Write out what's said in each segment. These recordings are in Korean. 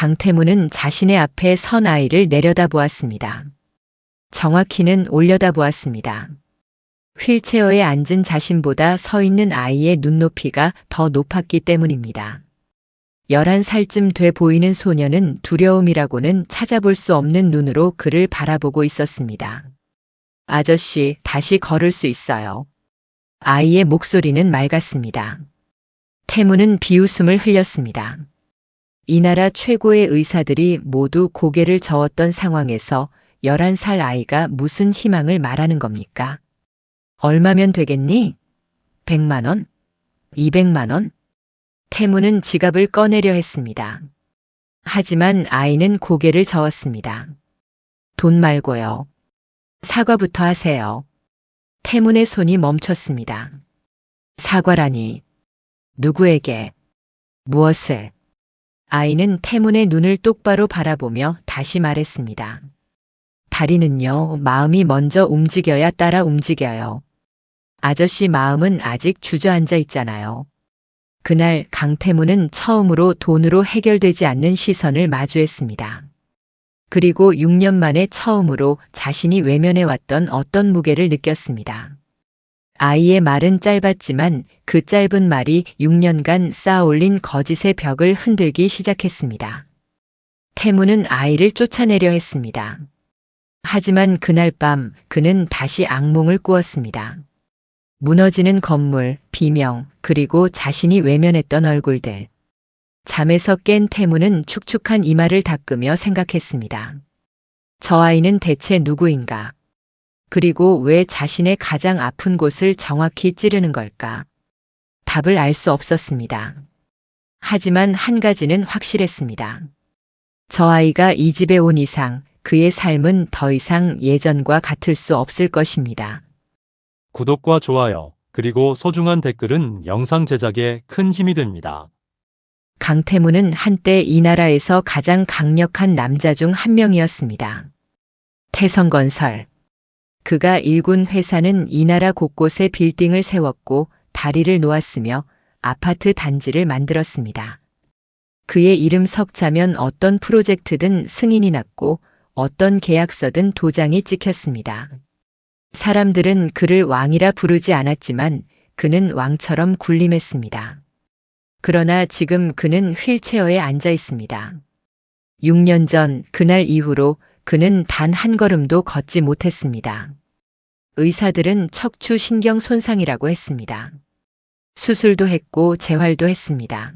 강태무는 자신의 앞에 선 아이를 내려다보았습니다. 정확히는 올려다보았습니다. 휠체어에 앉은 자신보다 서 있는 아이의 눈높이가 더 높았기 때문입니다. 11살쯤 돼 보이는 소녀는 두려움이라고는 찾아볼 수 없는 눈으로 그를 바라보고 있었습니다. 아저씨, 다시 걸을 수 있어요. 아이의 목소리는 맑았습니다. 태무는 비웃음을 흘렸습니다. 이 나라 최고의 의사들이 모두 고개를 저었던 상황에서 11살 아이가 무슨 희망을 말하는 겁니까? 얼마면 되겠니? 100만 원? 200만 원? 태무는 지갑을 꺼내려 했습니다. 하지만 아이는 고개를 저었습니다. 돈 말고요. 사과부터 하세요. 태문의 손이 멈췄습니다. 사과라니. 누구에게? 무엇을? 아이는 태문의 눈을 똑바로 바라보며 다시 말했습니다. 다리는요, 마음이 먼저 움직여야 따라 움직여요. 아저씨 마음은 아직 주저앉아 있잖아요. 그날 강태무는 처음으로 돈으로 해결되지 않는 시선을 마주했습니다. 그리고 6년 만에 처음으로 자신이 외면해왔던 어떤 무게를 느꼈습니다. 아이의 말은 짧았지만 그 짧은 말이 6년간 쌓아올린 거짓의 벽을 흔들기 시작했습니다. 태무는 아이를 쫓아내려 했습니다. 하지만 그날 밤 그는 다시 악몽을 꾸었습니다. 무너지는 건물, 비명, 그리고 자신이 외면했던 얼굴들. 잠에서 깬 태무는 축축한 이마를 닦으며 생각했습니다. 저 아이는 대체 누구인가? 그리고 왜 자신의 가장 아픈 곳을 정확히 찌르는 걸까? 답을 알 수 없었습니다. 하지만 한 가지는 확실했습니다. 저 아이가 이 집에 온 이상 그의 삶은 더 이상 예전과 같을 수 없을 것입니다. 구독과 좋아요, 그리고 소중한 댓글은 영상 제작에 큰 힘이 됩니다. 강태무는 한때 이 나라에서 가장 강력한 남자 중 한 명이었습니다. 태성건설. 그가 일군 회사는 이 나라 곳곳에 빌딩을 세웠고 다리를 놓았으며 아파트 단지를 만들었습니다. 그의 이름 석자면 어떤 프로젝트든 승인이 났고 어떤 계약서든 도장이 찍혔습니다. 사람들은 그를 왕이라 부르지 않았지만 그는 왕처럼 군림했습니다. 그러나 지금 그는 휠체어에 앉아 있습니다. 6년 전 그날 이후로 그는 단 한 걸음도 걷지 못했습니다. 의사들은 척추 신경 손상이라고 했습니다. 수술도 했고 재활도 했습니다.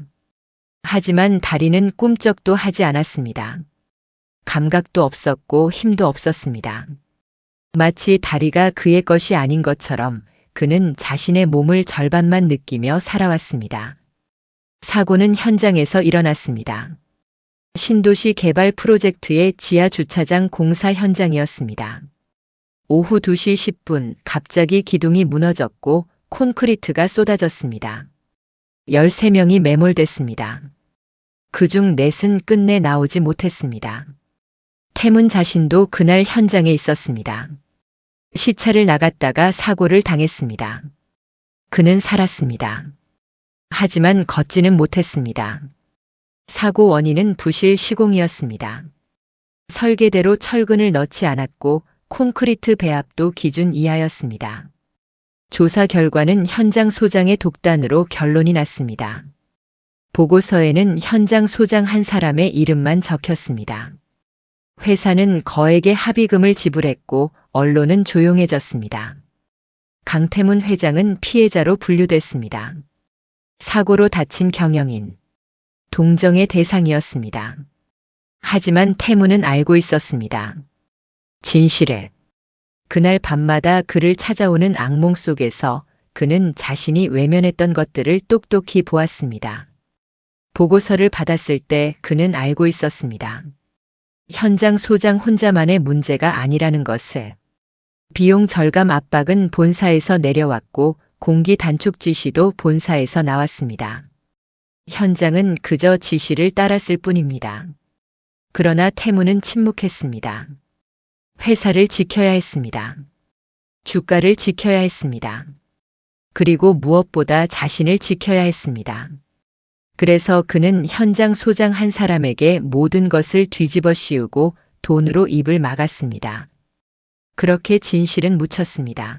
하지만 다리는 꿈쩍도 하지 않았습니다. 감각도 없었고 힘도 없었습니다. 마치 다리가 그의 것이 아닌 것처럼 그는 자신의 몸을 절반만 느끼며 살아왔습니다. 사고는 현장에서 일어났습니다. 신도시 개발 프로젝트의 지하 주차장 공사 현장이었습니다. 오후 2시 10분 갑자기 기둥이 무너졌고 콘크리트가 쏟아졌습니다. 13명이 매몰됐습니다. 그중 4은 끝내 나오지 못했습니다. 태문 자신도 그날 현장에 있었습니다. 시차를 나갔다가 사고를 당했습니다. 그는 살았습니다. 하지만 걷지는 못했습니다. 사고 원인은 부실 시공이었습니다. 설계대로 철근을 넣지 않았고 콘크리트 배합도 기준 이하였습니다. 조사 결과는 현장 소장의 독단으로 결론이 났습니다. 보고서에는 현장 소장 한 사람의 이름만 적혔습니다. 회사는 거액의 합의금을 지불했고 언론은 조용해졌습니다. 강태문 회장은 피해자로 분류됐습니다. 사고로 다친 경영인, 동정의 대상이었습니다. 하지만 태문은 알고 있었습니다. 진실을. 그날 밤마다 그를 찾아오는 악몽 속에서 그는 자신이 외면했던 것들을 똑똑히 보았습니다. 보고서를 받았을 때 그는 알고 있었습니다. 현장 소장 혼자만의 문제가 아니라는 것을. 비용 절감 압박은 본사에서 내려왔고 공기 단축 지시도 본사에서 나왔습니다. 현장은 그저 지시를 따랐을 뿐입니다. 그러나 태무는 침묵했습니다. 회사를 지켜야 했습니다. 주가를 지켜야 했습니다. 그리고 무엇보다 자신을 지켜야 했습니다. 그래서 그는 현장 소장 한 사람에게 모든 것을 뒤집어 씌우고 돈으로 입을 막았습니다. 그렇게 진실은 묻혔습니다.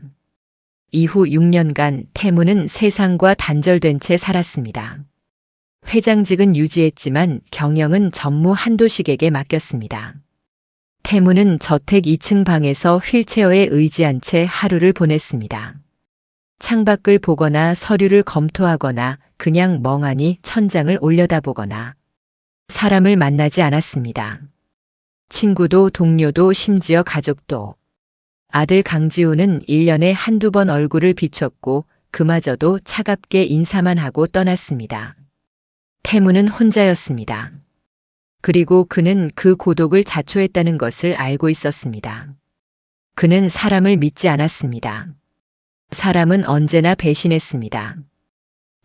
이후 6년간 태무는 세상과 단절된 채 살았습니다. 회장직은 유지했지만 경영은 전무 한도식에게 맡겼습니다. 태무는 저택 2층 방에서 휠체어에 의지한 채 하루를 보냈습니다. 창밖을 보거나 서류를 검토하거나 그냥 멍하니 천장을 올려다보거나 사람을 만나지 않았습니다. 친구도 동료도 심지어 가족도. 아들 강지우는 1년에 한두 번 얼굴을 비췄고 그마저도 차갑게 인사만 하고 떠났습니다. 태무는 혼자였습니다. 그리고 그는 그 고독을 자초했다는 것을 알고 있었습니다. 그는 사람을 믿지 않았습니다. 사람은 언제나 배신했습니다.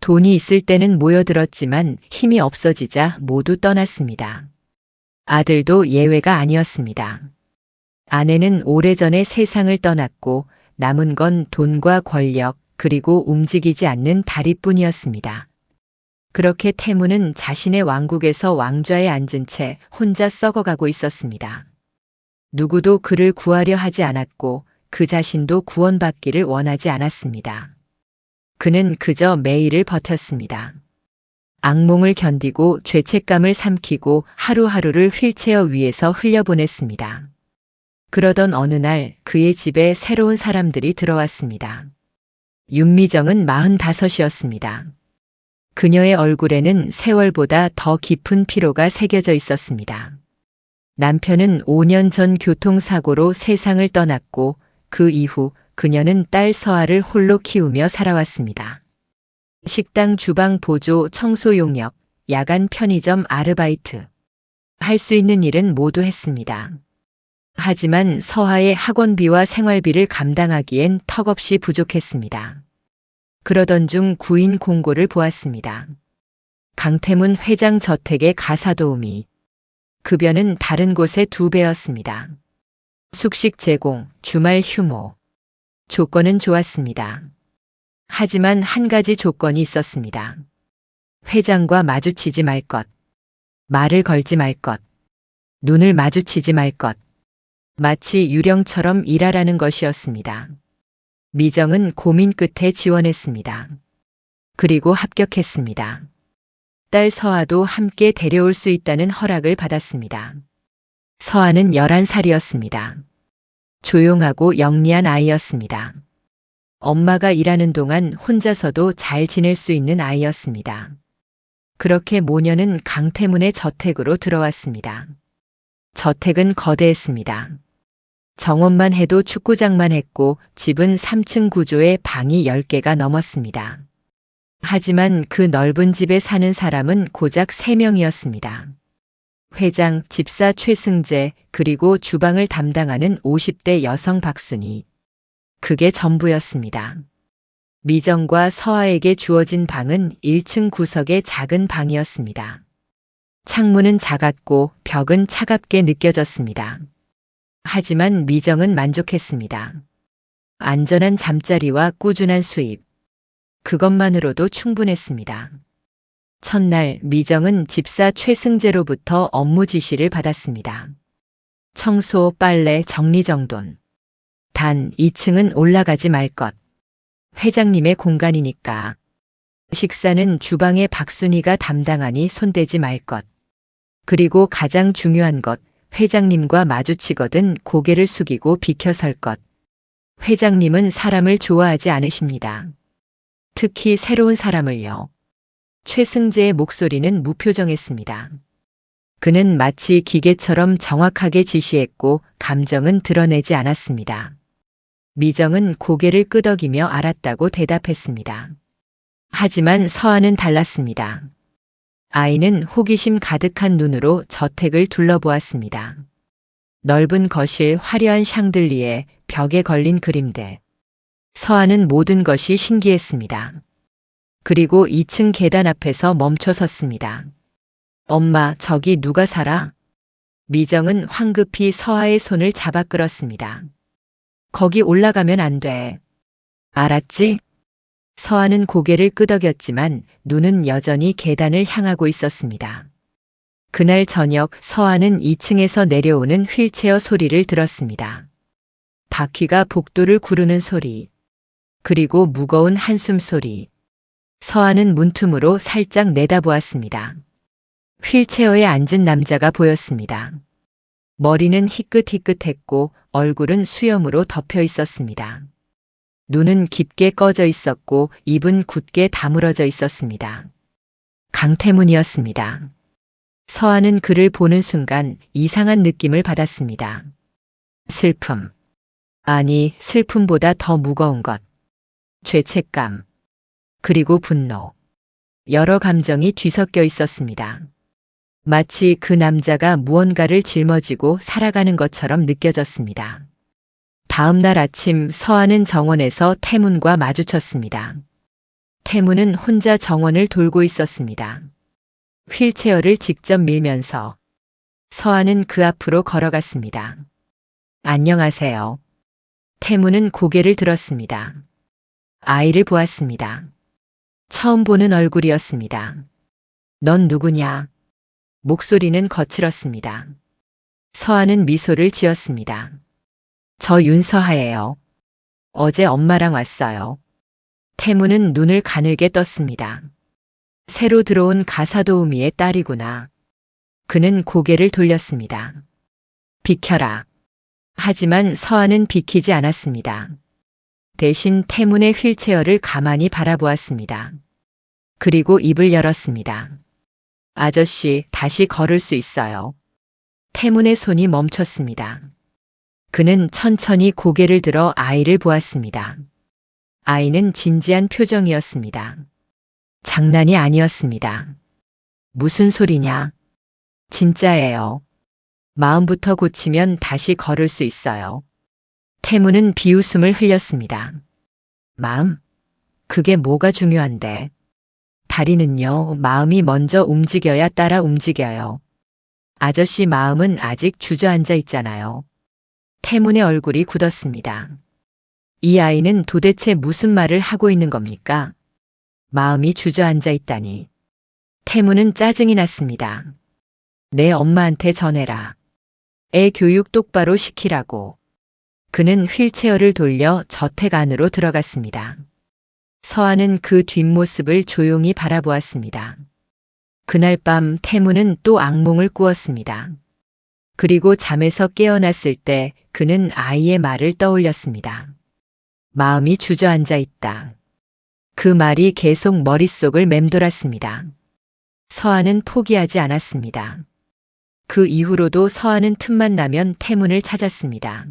돈이 있을 때는 모여들었지만 힘이 없어지자 모두 떠났습니다. 아들도 예외가 아니었습니다. 아내는 오래전에 세상을 떠났고 남은 건 돈과 권력 그리고 움직이지 않는 다리뿐이었습니다. 그렇게 태무는 자신의 왕국에서 왕좌에 앉은 채 혼자 썩어가고 있었습니다. 누구도 그를 구하려 하지 않았고 그 자신도 구원받기를 원하지 않았습니다. 그는 그저 매일을 버텼습니다. 악몽을 견디고 죄책감을 삼키고 하루하루를 휠체어 위에서 흘려보냈습니다. 그러던 어느 날 그의 집에 새로운 사람들이 들어왔습니다. 윤미정은 45이었습니다. 그녀의 얼굴에는 세월보다 더 깊은 피로가 새겨져 있었습니다. 남편은 5년 전 교통사고로 세상을 떠났고 그 이후 그녀는 딸 서아를 홀로 키우며 살아왔습니다. 식당 주방 보조, 청소 용역, 야간 편의점 아르바이트. 할 수 있는 일은 모두 했습니다. 하지만 서아의 학원비와 생활비를 감당하기엔 턱없이 부족했습니다. 그러던 중 구인 공고를 보았습니다. 강태문 회장 저택의 가사도우미. 급여는 다른 곳의 2배였습니다. 숙식 제공, 주말 휴무. 조건은 좋았습니다. 하지만 한 가지 조건이 있었습니다. 회장과 마주치지 말 것. 말을 걸지 말 것. 눈을 마주치지 말 것. 마치 유령처럼 일하라는 것이었습니다. 미정은 고민 끝에 지원했습니다. 그리고 합격했습니다. 딸 서아도 함께 데려올 수 있다는 허락을 받았습니다. 서아는 11살이었습니다. 조용하고 영리한 아이였습니다. 엄마가 일하는 동안 혼자서도 잘 지낼 수 있는 아이였습니다. 그렇게 모녀는 강태문의 저택으로 들어왔습니다. 저택은 거대했습니다. 정원만 해도 축구장만 했고 집은 3층 구조에 방이 10개가 넘었습니다. 하지만 그 넓은 집에 사는 사람은 고작 3명이었습니다. 회장, 집사 최승재, 그리고 주방을 담당하는 50대 여성 박순희. 그게 전부였습니다. 미정과 서아에게 주어진 방은 1층 구석의 작은 방이었습니다. 창문은 작았고 벽은 차갑게 느껴졌습니다. 하지만 미정은 만족했습니다. 안전한 잠자리와 꾸준한 수입. 그것만으로도 충분했습니다. 첫날 미정은 집사 최승재로부터 업무 지시를 받았습니다. 청소, 빨래, 정리정돈. 단 2층은 올라가지 말 것. 회장님의 공간이니까. 식사는 주방의 박순희가 담당하니 손대지 말 것. 그리고 가장 중요한 것, 회장님과 마주치거든 고개를 숙이고 비켜설 것. 회장님은 사람을 좋아하지 않으십니다. 특히 새로운 사람을요. 최승재의 목소리는 무표정했습니다. 그는 마치 기계처럼 정확하게 지시했고 감정은 드러내지 않았습니다. 미정은 고개를 끄덕이며 알았다고 대답했습니다. 하지만 서아는 달랐습니다. 아이는 호기심 가득한 눈으로 저택을 둘러보았습니다. 넓은 거실, 화려한 샹들리에, 벽에 걸린 그림들. 서아는 모든 것이 신기했습니다. 그리고 2층 계단 앞에서 멈춰 섰습니다. 엄마, 저기 누가 살아? 미정은 황급히 서아의 손을 잡아 끌었습니다. 거기 올라가면 안 돼. 알았지? 서한은 고개를 끄덕였지만 눈은 여전히 계단을 향하고 있었습니다. 그날 저녁 서한은 2층에서 내려오는 휠체어 소리를 들었습니다. 바퀴가 복도를 구르는 소리, 그리고 무거운 한숨 소리. 서한은 문틈으로 살짝 내다보았습니다. 휠체어에 앉은 남자가 보였습니다. 머리는 희끗희끗했고 얼굴은 수염으로 덮여 있었습니다. 눈은 깊게 꺼져 있었고 입은 굳게 다물어져 있었습니다. 강태문이었습니다. 서한은 그를 보는 순간 이상한 느낌을 받았습니다. 슬픔. 아니, 슬픔보다 더 무거운 것. 죄책감. 그리고 분노. 여러 감정이 뒤섞여 있었습니다. 마치 그 남자가 무언가를 짊어지고 살아가는 것처럼 느껴졌습니다. 다음 날 아침 서한은 정원에서 태문과 마주쳤습니다. 태문은 혼자 정원을 돌고 있었습니다. 휠체어를 직접 밀면서 서한은 그 앞으로 걸어갔습니다. 안녕하세요. 태문은 고개를 들었습니다. 아이를 보았습니다. 처음 보는 얼굴이었습니다. 넌 누구냐? 목소리는 거칠었습니다. 서한은 미소를 지었습니다. 저 윤서하예요. 어제 엄마랑 왔어요. 태문은 눈을 가늘게 떴습니다. 새로 들어온 가사도우미의 딸이구나. 그는 고개를 돌렸습니다. 비켜라. 하지만 서한은 비키지 않았습니다. 대신 태문의 휠체어를 가만히 바라보았습니다. 그리고 입을 열었습니다. 아저씨, 다시 걸을 수 있어요. 태문의 손이 멈췄습니다. 그는 천천히 고개를 들어 아이를 보았습니다. 아이는 진지한 표정이었습니다. 장난이 아니었습니다. 무슨 소리냐? 진짜예요. 마음부터 고치면 다시 걸을 수 있어요. 태문은 비웃음을 흘렸습니다. 마음? 그게 뭐가 중요한데? 다리는요, 마음이 먼저 움직여야 따라 움직여요. 아저씨 마음은 아직 주저앉아 있잖아요. 태문의 얼굴이 굳었습니다. 이 아이는 도대체 무슨 말을 하고 있는 겁니까? 마음이 주저앉아 있다니. 태문은 짜증이 났습니다. 내 엄마한테 전해라. 애 교육 똑바로 시키라고. 그는 휠체어를 돌려 저택 안으로 들어갔습니다. 서한은 그 뒷모습을 조용히 바라보았습니다. 그날 밤 태문은 또 악몽을 꾸었습니다. 그리고 잠에서 깨어났을 때 그는 아이의 말을 떠올렸습니다. 마음이 주저앉아 있다. 그 말이 계속 머릿속을 맴돌았습니다. 서한은 포기하지 않았습니다. 그 이후로도 서한은 틈만 나면 태문을 찾았습니다.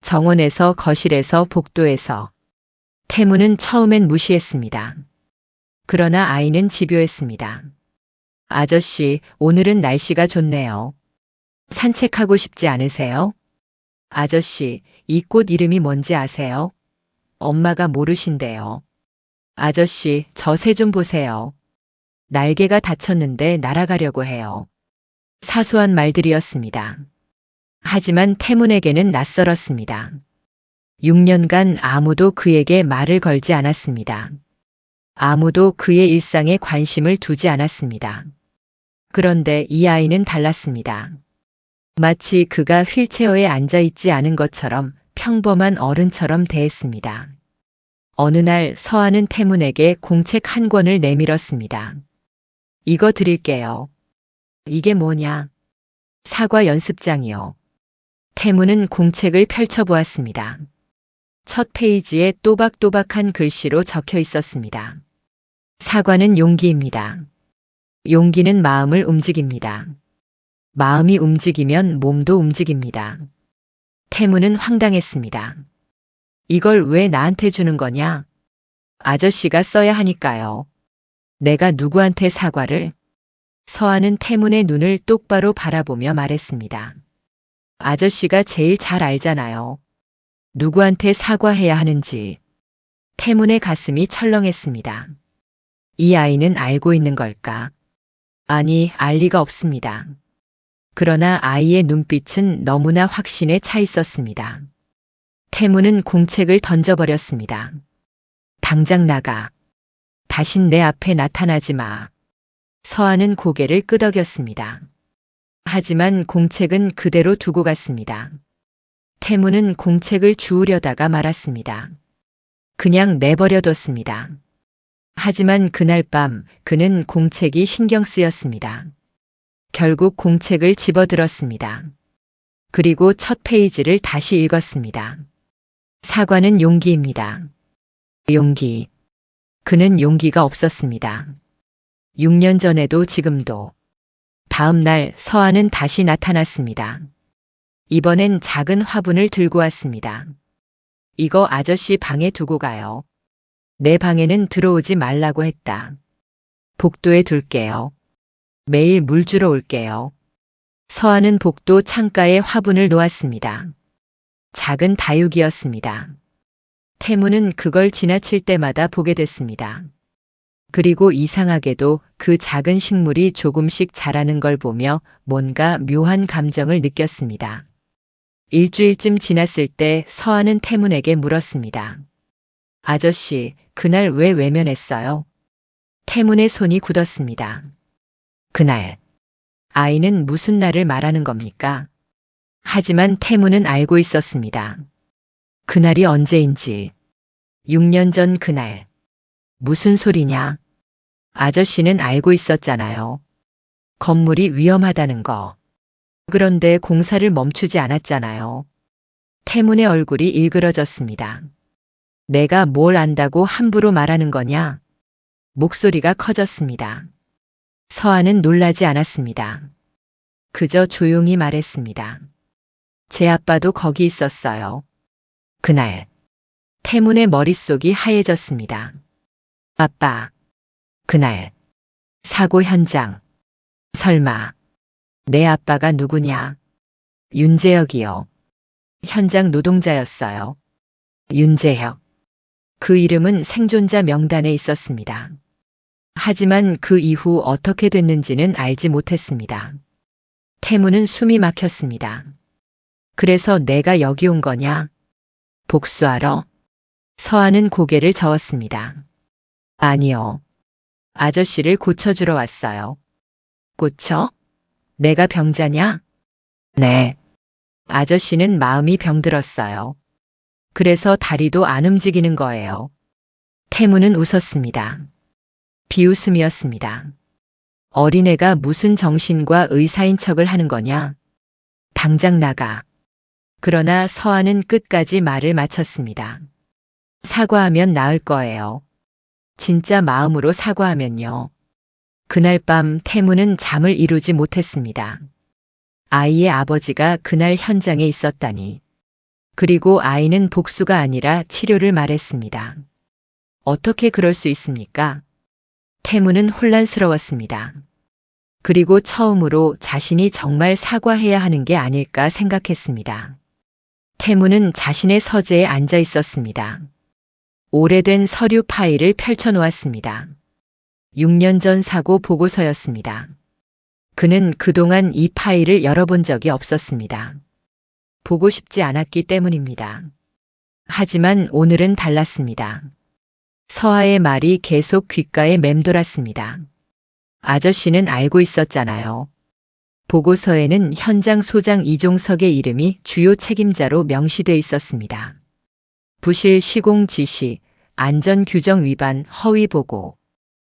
정원에서, 거실에서, 복도에서. 태문은 처음엔 무시했습니다. 그러나 아이는 집요했습니다. 아저씨, 오늘은 날씨가 좋네요. 산책하고 싶지 않으세요? 아저씨, 이 꽃 이름이 뭔지 아세요? 엄마가 모르신대요. 아저씨, 저 새 좀 보세요. 날개가 다쳤는데 날아가려고 해요. 사소한 말들이었습니다. 하지만 태문에게는 낯설었습니다. 6년간 아무도 그에게 말을 걸지 않았습니다. 아무도 그의 일상에 관심을 두지 않았습니다. 그런데 이 아이는 달랐습니다. 마치 그가 휠체어에 앉아 있지 않은 것처럼 평범한 어른처럼 대했습니다. 어느 날 서한은 태문에게 공책 한 권을 내밀었습니다. 이거 드릴게요. 이게 뭐냐? 사과 연습장이요. 태문은 공책을 펼쳐보았습니다. 첫 페이지에 또박또박한 글씨로 적혀 있었습니다. 사과는 용기입니다. 용기는 마음을 움직입니다. 마음이 움직이면 몸도 움직입니다. 태문은 황당했습니다. 이걸 왜 나한테 주는 거냐? 아저씨가 써야 하니까요. 내가 누구한테 사과를? 서한은 태문의 눈을 똑바로 바라보며 말했습니다. 아저씨가 제일 잘 알잖아요. 누구한테 사과해야 하는지. 태문의 가슴이 철렁했습니다. 이 아이는 알고 있는 걸까? 아니, 알 리가 없습니다. 그러나 아이의 눈빛은 너무나 확신에 차 있었습니다. 태문은 공책을 던져버렸습니다. 당장 나가. 다신 내 앞에 나타나지 마. 서한은 고개를 끄덕였습니다. 하지만 공책은 그대로 두고 갔습니다. 태무는 공책을 주우려다가 말았습니다. 그냥 내버려뒀습니다. 하지만 그날 밤 그는 공책이 신경 쓰였습니다. 결국 공책을 집어들었습니다. 그리고 첫 페이지를 다시 읽었습니다. 사과는 용기입니다. 용기. 그는 용기가 없었습니다. 6년 전에도 지금도. 다음 날 서한은 다시 나타났습니다. 이번엔 작은 화분을 들고 왔습니다. 이거 아저씨 방에 두고 가요. 내 방에는 들어오지 말라고 했다. 복도에 둘게요. 매일 물 주러 올게요. 서한은 복도 창가에 화분을 놓았습니다. 작은 다육이였습니다. 태무는 그걸 지나칠 때마다 보게 됐습니다. 그리고 이상하게도 그 작은 식물이 조금씩 자라는 걸 보며 뭔가 묘한 감정을 느꼈습니다. 일주일쯤 지났을 때 서한은 태문에게 물었습니다. 아저씨, 그날 왜 외면했어요? 태문의 손이 굳었습니다. 그날. 아이는 무슨 날을 말하는 겁니까? 하지만 태문은 알고 있었습니다. 그날이 언제인지. 6년 전 그날. 무슨 소리냐? 아저씨는 알고 있었잖아요. 건물이 위험하다는 거. 그런데 공사를 멈추지 않았잖아요. 태문의 얼굴이 일그러졌습니다. 내가 뭘 안다고 함부로 말하는 거냐? 목소리가 커졌습니다. 서한은 놀라지 않았습니다. 그저 조용히 말했습니다. 제 아빠도 거기 있었어요. 그날. 태문의 머릿속이 하얘졌습니다. 아빠. 그날. 사고 현장. 설마. 내 아빠가 누구냐? 윤재혁이요. 현장 노동자였어요. 윤재혁. 그 이름은 생존자 명단에 있었습니다. 하지만 그 이후 어떻게 됐는지는 알지 못했습니다. 태무는 숨이 막혔습니다. 그래서 내가 여기 온 거냐? 복수하러? 서한은 고개를 저었습니다. 아니요. 아저씨를 고쳐주러 왔어요. 고쳐? 내가 병자냐? 네. 아저씨는 마음이 병들었어요. 그래서 다리도 안 움직이는 거예요. 태무는 웃었습니다. 비웃음이었습니다. 어린애가 무슨 정신과 의사인 척을 하는 거냐? 당장 나가. 그러나 서한은 끝까지 말을 마쳤습니다. 사과하면 나을 거예요. 진짜 마음으로 사과하면요. 그날 밤 태무는 잠을 이루지 못했습니다. 아이의 아버지가 그날 현장에 있었다니. 그리고 아이는 복수가 아니라 치료를 말했습니다. 어떻게 그럴 수 있습니까? 태무는 혼란스러웠습니다. 그리고 처음으로 자신이 정말 사과해야 하는 게 아닐까 생각했습니다. 태무는 자신의 서재에 앉아 있었습니다. 오래된 서류 파일을 펼쳐놓았습니다. 6년 전 사고 보고서였습니다. 그는 그동안 이 파일을 열어본 적이 없었습니다. 보고 싶지 않았기 때문입니다. 하지만 오늘은 달랐습니다. 서하의 말이 계속 귓가에 맴돌았습니다. 아저씨는 알고 있었잖아요. 보고서에는 현장 소장 이종석의 이름이 주요 책임자로 명시돼 있었습니다. 부실 시공 지시, 안전 규정 위반, 허위 보고.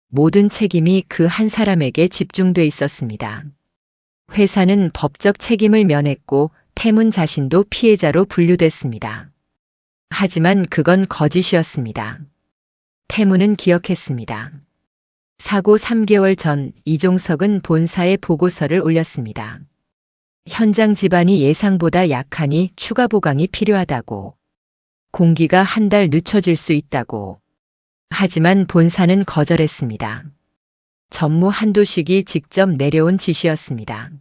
모든 책임이 그 한 사람에게 집중돼 있었습니다. 회사는 법적 책임을 면했고 태문 자신도 피해자로 분류됐습니다. 하지만 그건 거짓이었습니다. 태문은 기억했습니다. 사고 3개월 전 이종석은 본사에 보고서를 올렸습니다. 현장 지반이 예상보다 약하니 추가 보강이 필요하다고. 공기가 한 달 늦춰질 수 있다고. 하지만 본사는 거절했습니다. 전무 한도식이 직접 내려온 지시였습니다.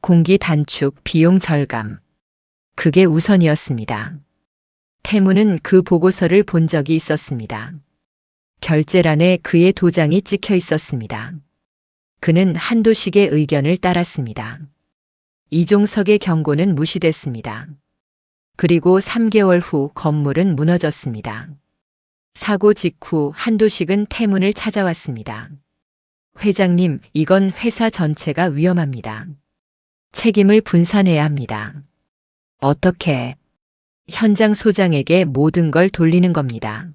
공기 단축, 비용 절감. 그게 우선이었습니다. 태무는 그 보고서를 본 적이 있었습니다. 결재란에 그의 도장이 찍혀 있었습니다. 그는 한도식의 의견을 따랐습니다. 이종석의 경고는 무시됐습니다. 그리고 3개월 후 건물은 무너졌습니다. 사고 직후 한도식은 태문을 찾아왔습니다. 회장님, 이건 회사 전체가 위험합니다. 책임을 분산해야 합니다. 어떻게? 현장 소장에게 모든 걸 돌리는 겁니다.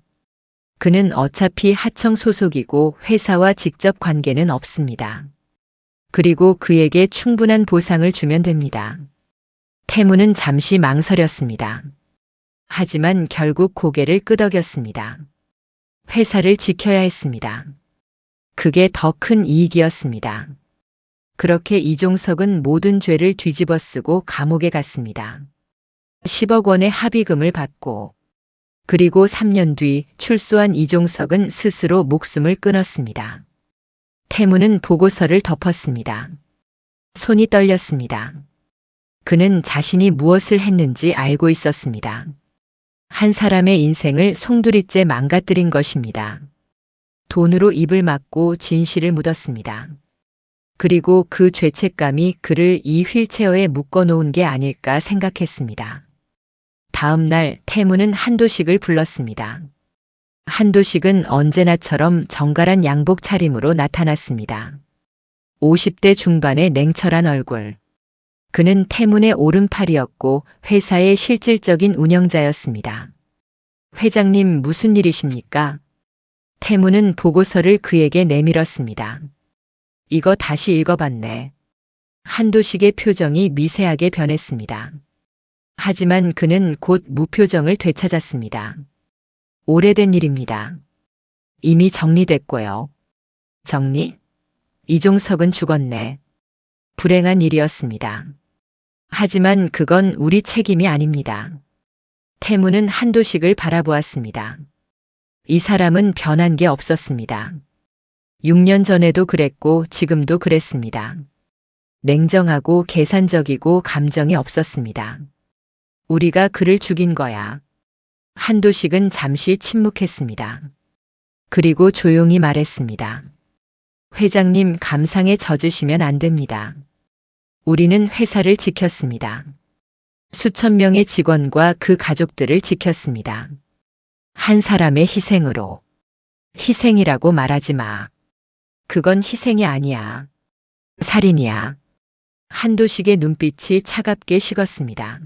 그는 어차피 하청 소속이고 회사와 직접 관계는 없습니다. 그리고 그에게 충분한 보상을 주면 됩니다. 태무는 잠시 망설였습니다. 하지만 결국 고개를 끄덕였습니다. 회사를 지켜야 했습니다. 그게 더 큰 이익이었습니다. 그렇게 이종석은 모든 죄를 뒤집어 쓰고 감옥에 갔습니다. 10억 원의 합의금을 받고 그리고 3년 뒤 출소한 이종석은 스스로 목숨을 끊었습니다. 태무는 보고서를 덮었습니다. 손이 떨렸습니다. 그는 자신이 무엇을 했는지 알고 있었습니다. 한 사람의 인생을 송두리째 망가뜨린 것입니다. 돈으로 입을 막고 진실을 묻었습니다. 그리고 그 죄책감이 그를 이 휠체어에 묶어놓은 게 아닐까 생각했습니다. 다음 날 태무는 한도식을 불렀습니다. 한도식은 언제나처럼 정갈한 양복 차림으로 나타났습니다. 50대 중반의 냉철한 얼굴. 그는 태문의 오른팔이었고 회사의 실질적인 운영자였습니다. 회장님, 무슨 일이십니까? 태문은 보고서를 그에게 내밀었습니다. 이거 다시 읽어봤네. 한도식의 표정이 미세하게 변했습니다. 하지만 그는 곧 무표정을 되찾았습니다. 오래된 일입니다. 이미 정리됐고요. 정리? 이종석은 죽었네. 불행한 일이었습니다. 하지만 그건 우리 책임이 아닙니다. 태무는 한도식을 바라보았습니다. 이 사람은 변한 게 없었습니다. 6년 전에도 그랬고 지금도 그랬습니다. 냉정하고 계산적이고 감정이 없었습니다. 우리가 그를 죽인 거야. 한도식은 잠시 침묵했습니다. 그리고 조용히 말했습니다. 회장님, 감상에 젖으시면 안 됩니다. 우리는 회사를 지켰습니다. 수천 명의 직원과 그 가족들을 지켰습니다. 한 사람의 희생으로. 희생이라고 말하지 마. 그건 희생이 아니야. 살인이야. 한도식의 눈빛이 차갑게 식었습니다.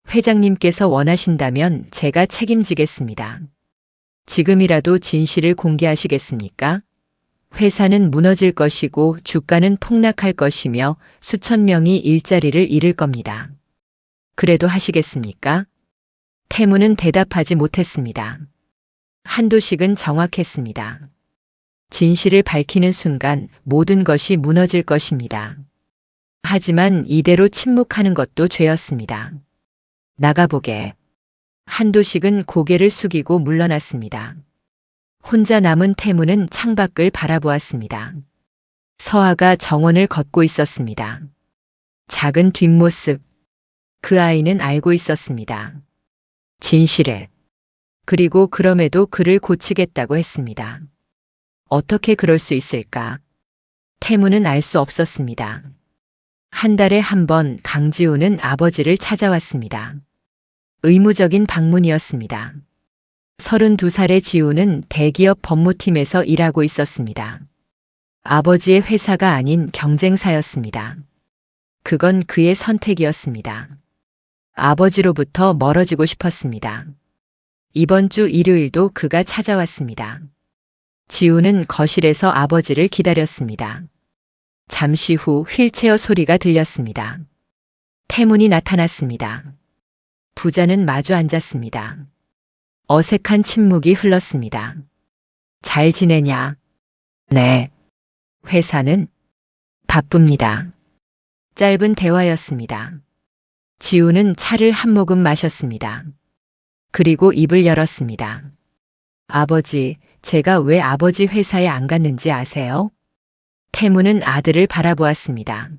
회장님께서 원하신다면 제가 책임지겠습니다. 지금이라도 진실을 공개하시겠습니까? 회사는 무너질 것이고 주가는 폭락할 것이며 수천 명이 일자리를 잃을 겁니다. 그래도 하시겠습니까? 태무는 대답하지 못했습니다. 한도식은 정확했습니다. 진실을 밝히는 순간 모든 것이 무너질 것입니다. 하지만 이대로 침묵하는 것도 죄였습니다. 나가보게. 한도식은 고개를 숙이고 물러났습니다. 혼자 남은 태무는 창밖을 바라보았습니다. 서아가 정원을 걷고 있었습니다. 작은 뒷모습. 그 아이는 알고 있었습니다. 진실을. 그리고 그럼에도 그를 고치겠다고 했습니다. 어떻게 그럴 수 있을까? 태무는 알 수 없었습니다. 한 달에 한 번 강지우는 아버지를 찾아왔습니다. 의무적인 방문이었습니다. 32살의 지우는 대기업 법무팀에서 일하고 있었습니다. 아버지의 회사가 아닌 경쟁사였습니다. 그건 그의 선택이었습니다. 아버지로부터 멀어지고 싶었습니다. 이번 주 일요일도 그가 찾아왔습니다. 지우는 거실에서 아버지를 기다렸습니다. 잠시 후 휠체어 소리가 들렸습니다. 태문이 나타났습니다. 부자는 마주 앉았습니다. 어색한 침묵이 흘렀습니다. 잘 지내냐? 네. 회사는? 바쁩니다. 짧은 대화였습니다. 지우는 차를 한 모금 마셨습니다. 그리고 입을 열었습니다. 아버지, 제가 왜 아버지 회사에 안 갔는지 아세요? 태무는 아들을 바라보았습니다.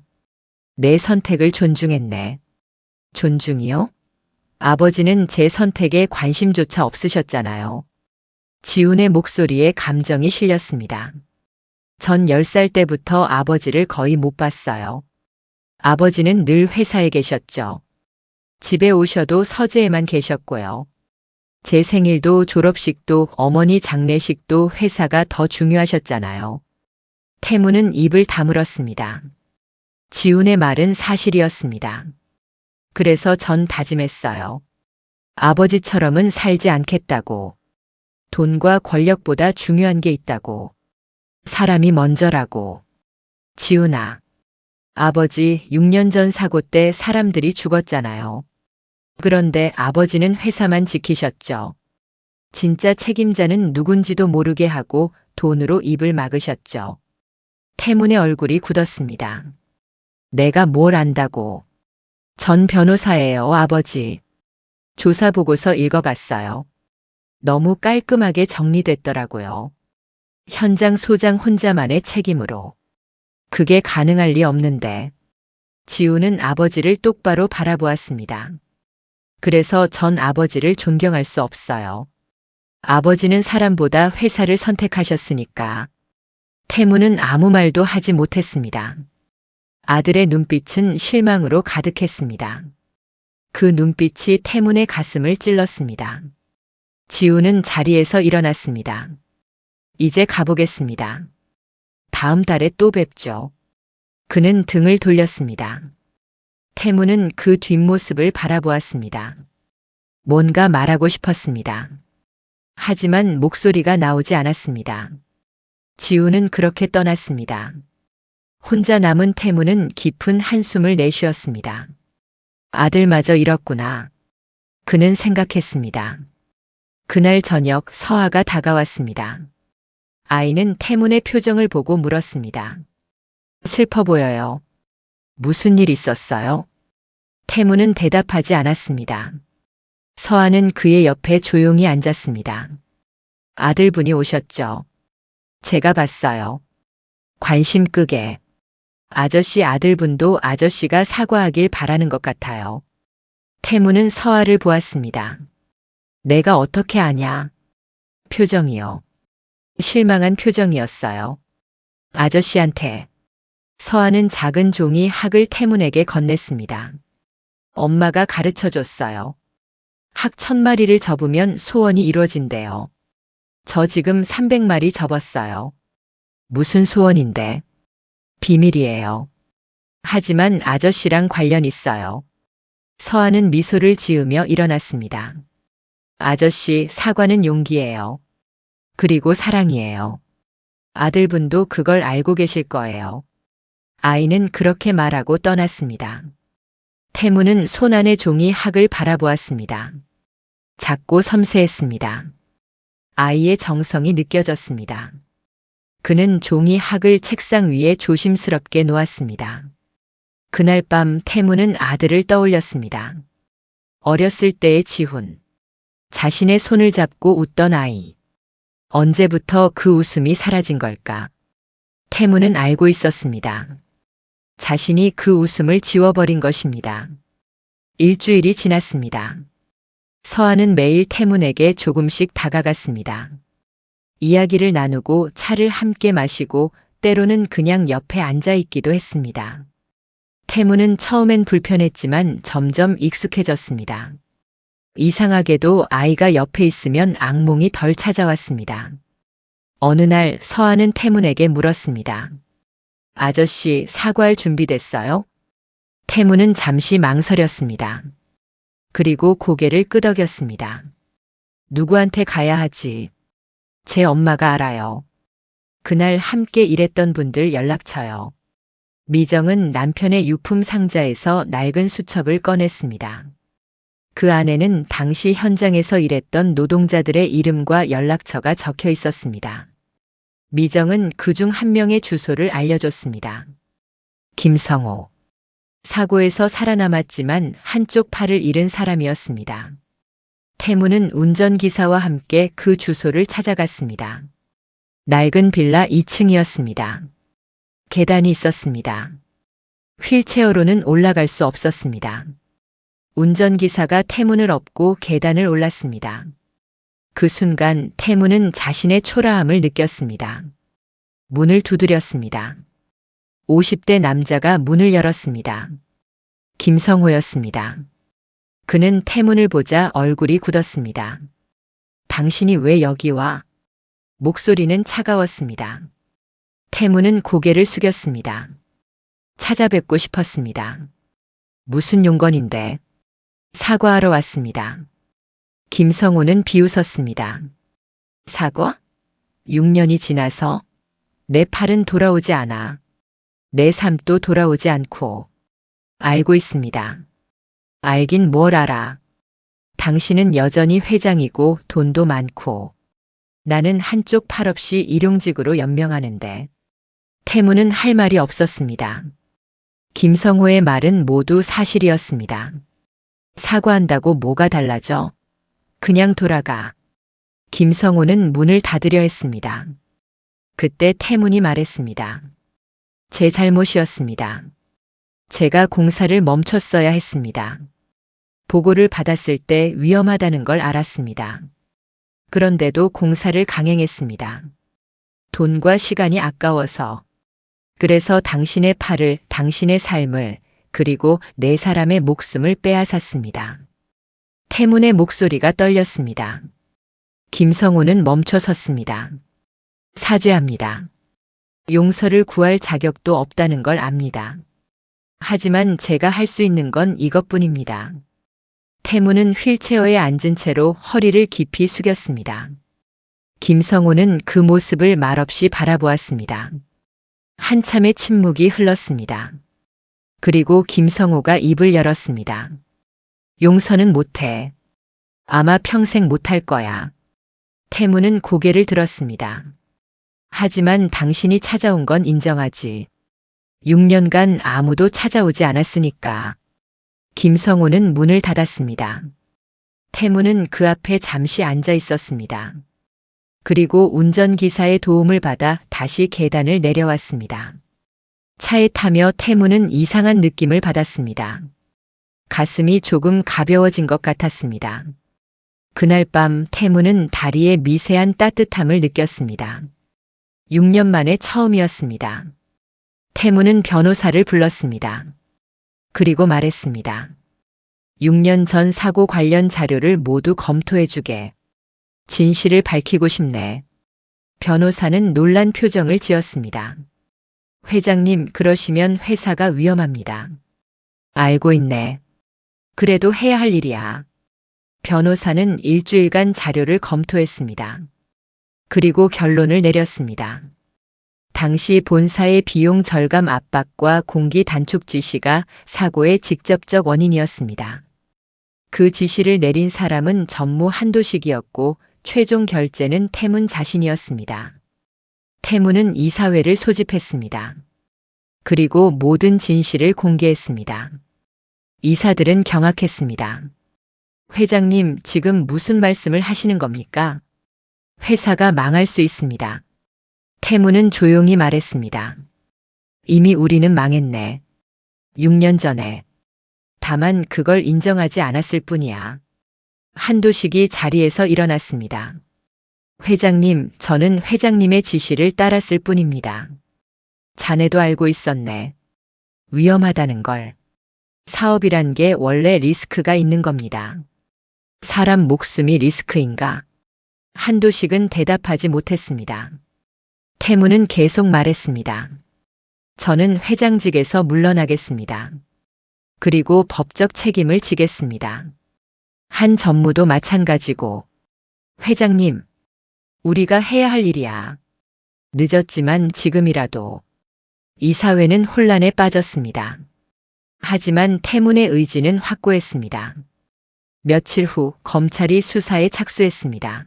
내 선택을 존중했네. 존중이요? 아버지는 제 선택에 관심조차 없으셨잖아요. 지훈의 목소리에 감정이 실렸습니다. 전 10살 때부터 아버지를 거의 못 봤어요. 아버지는 늘 회사에 계셨죠. 집에 오셔도 서재에만 계셨고요. 제 생일도 졸업식도 어머니 장례식도 회사가 더 중요하셨잖아요. 태무는 입을 다물었습니다. 지훈의 말은 사실이었습니다. 그래서 전 다짐했어요. 아버지처럼은 살지 않겠다고. 돈과 권력보다 중요한 게 있다고. 사람이 먼저라고. 지훈아. 아버지 6년 전 사고 때 사람들이 죽었잖아요. 그런데 아버지는 회사만 지키셨죠. 진짜 책임자는 누군지도 모르게 하고 돈으로 입을 막으셨죠. 태문의 얼굴이 굳었습니다. 내가 뭘 안다고. 전 변호사예요, 아버지. 조사 보고서 읽어봤어요. 너무 깔끔하게 정리됐더라고요. 현장 소장 혼자만의 책임으로. 그게 가능할 리 없는데. 지우는 아버지를 똑바로 바라보았습니다. 그래서 전 아버지를 존경할 수 없어요. 아버지는 사람보다 회사를 선택하셨으니까. 태무는 아무 말도 하지 못했습니다. 아들의 눈빛은 실망으로 가득했습니다. 그 눈빛이 태문의 가슴을 찔렀습니다. 지우는 자리에서 일어났습니다. 이제 가보겠습니다. 다음 달에 또 뵙죠. 그는 등을 돌렸습니다. 태무는 그 뒷모습을 바라보았습니다. 뭔가 말하고 싶었습니다. 하지만 목소리가 나오지 않았습니다. 지우는 그렇게 떠났습니다. 혼자 남은 태무는 깊은 한숨을 내쉬었습니다. 아들마저 잃었구나. 그는 생각했습니다. 그날 저녁 서아가 다가왔습니다. 아이는 태문의 표정을 보고 물었습니다. 슬퍼 보여요. 무슨 일 있었어요? 태문은 대답하지 않았습니다. 서아는 그의 옆에 조용히 앉았습니다. 아들분이 오셨죠. 제가 봤어요. 관심 끄게. 아저씨 아들분도 아저씨가 사과하길 바라는 것 같아요. 태무는 서아를 보았습니다. 내가 어떻게 아냐? 표정이요. 실망한 표정이었어요. 아저씨한테. 서아는 작은 종이 학을 태문에게 건넸습니다. 엄마가 가르쳐 줬어요. 학 1000마리를 접으면 소원이 이루어진대요. 저 지금 300마리 접었어요. 무슨 소원인데? 비밀이에요. 하지만 아저씨랑 관련 있어요. 서아는 미소를 지으며 일어났습니다. 아저씨, 사과는 용기예요. 그리고 사랑이에요. 아들분도 그걸 알고 계실 거예요. 아이는 그렇게 말하고 떠났습니다. 태무는 손 안의 종이 학을 바라보았습니다. 작고 섬세했습니다. 아이의 정성이 느껴졌습니다. 그는 종이 학을 책상 위에 조심스럽게 놓았습니다. 그날 밤 태무는 아들을 떠올렸습니다. 어렸을 때의 지훈. 자신의 손을 잡고 웃던 아이. 언제부터 그 웃음이 사라진 걸까? 태무는 알고 있었습니다. 자신이 그 웃음을 지워버린 것입니다. 일주일이 지났습니다. 서아는 매일 태문에게 조금씩 다가갔습니다. 이야기를 나누고 차를 함께 마시고 때로는 그냥 옆에 앉아 있기도 했습니다. 태문은 처음엔 불편했지만 점점 익숙해졌습니다. 이상하게도 아이가 옆에 있으면 악몽이 덜 찾아왔습니다. 어느 날 서아는 태문에게 물었습니다. 아저씨, 사과할 준비됐어요? 태문은 잠시 망설였습니다. 그리고 고개를 끄덕였습니다. 누구한테 가야 하지? 제 엄마가 알아요. 그날 함께 일했던 분들 연락처요. 미정은 남편의 유품 상자에서 낡은 수첩을 꺼냈습니다. 그 안에는 당시 현장에서 일했던 노동자들의 이름과 연락처가 적혀 있었습니다. 미정은 그중 한 명의 주소를 알려줬습니다. 김성호. 사고에서 살아남았지만 한쪽 팔을 잃은 사람이었습니다. 태무는 운전기사와 함께 그 주소를 찾아갔습니다. 낡은 빌라 2층이었습니다. 계단이 있었습니다. 휠체어로는 올라갈 수 없었습니다. 운전기사가 태문을 업고 계단을 올랐습니다. 그 순간 태문은 자신의 초라함을 느꼈습니다. 문을 두드렸습니다. 50대 남자가 문을 열었습니다. 김성호였습니다. 그는 태문을 보자 얼굴이 굳었습니다. 당신이 왜 여기 와? 목소리는 차가웠습니다. 태무는 고개를 숙였습니다. 찾아뵙고 싶었습니다. 무슨 용건인데? 사과하러 왔습니다. 김성호는 비웃었습니다. 사과? 6년이 지나서 내 팔은 돌아오지 않아. 내 삶도 돌아오지 않고. 알고 있습니다. 알긴 뭘 알아. 당신은 여전히 회장이고 돈도 많고. 나는 한쪽 팔 없이 일용직으로 연명하는데. 태무는 할 말이 없었습니다. 김성호의 말은 모두 사실이었습니다. 사과한다고 뭐가 달라져? 그냥 돌아가. 김성호는 문을 닫으려 했습니다. 그때 태문이 말했습니다. 제 잘못이었습니다. 제가 공사를 멈췄어야 했습니다. 보고를 받았을 때 위험하다는 걸 알았습니다. 그런데도 공사를 강행했습니다. 돈과 시간이 아까워서. 그래서 당신의 팔을, 당신의 삶을, 그리고 네 사람의 목숨을 빼앗았습니다. 태문의 목소리가 떨렸습니다. 김성호는 멈춰 섰습니다. 사죄합니다. 용서를 구할 자격도 없다는 걸 압니다. 하지만 제가 할 수 있는 건 이것뿐입니다. 태무는 휠체어에 앉은 채로 허리를 깊이 숙였습니다. 김성호는 그 모습을 말없이 바라보았습니다. 한참의 침묵이 흘렀습니다. 그리고 김성호가 입을 열었습니다. 용서는 못해. 아마 평생 못할 거야. 태무는 고개를 들었습니다. 하지만 당신이 찾아온 건 인정하지. 6년간 아무도 찾아오지 않았으니까. 김성호는 문을 닫았습니다. 태무는 그 앞에 잠시 앉아 있었습니다. 그리고 운전기사의 도움을 받아 다시 계단을 내려왔습니다. 차에 타며 태무는 이상한 느낌을 받았습니다. 가슴이 조금 가벼워진 것 같았습니다. 그날 밤 태무는 다리에 미세한 따뜻함을 느꼈습니다. 6년 만에 처음이었습니다. 태무는 변호사를 불렀습니다. 그리고 말했습니다. 6년 전 사고 관련 자료를 모두 검토해주게. 진실을 밝히고 싶네. 변호사는 놀란 표정을 지었습니다. 회장님, 그러시면 회사가 위험합니다. 알고 있네. 그래도 해야 할 일이야. 변호사는 일주일간 자료를 검토했습니다. 그리고 결론을 내렸습니다. 당시 본사의 비용 절감 압박과 공기 단축 지시가 사고의 직접적 원인이었습니다. 그 지시를 내린 사람은 전무 한도식이었고 최종 결재는 태문 자신이었습니다. 태문은 이사회를 소집했습니다. 그리고 모든 진실을 공개했습니다. 이사들은 경악했습니다. 회장님, 지금 무슨 말씀을 하시는 겁니까? 회사가 망할 수 있습니다. 태무는 조용히 말했습니다. 이미 우리는 망했네. 6년 전에. 다만 그걸 인정하지 않았을 뿐이야. 한도식이 자리에서 일어났습니다. 회장님, 저는 회장님의 지시를 따랐을 뿐입니다. 자네도 알고 있었네. 위험하다는 걸. 사업이란 게 원래 리스크가 있는 겁니다. 사람 목숨이 리스크인가? 한도식은 대답하지 못했습니다. 태무는 계속 말했습니다. 저는 회장직에서 물러나겠습니다. 그리고 법적 책임을 지겠습니다. 한 전무도 마찬가지고. 회장님, 우리가 해야 할 일이야. 늦었지만 지금이라도. 이사회는 혼란에 빠졌습니다. 하지만 태문의 의지는 확고했습니다. 며칠 후 검찰이 수사에 착수했습니다.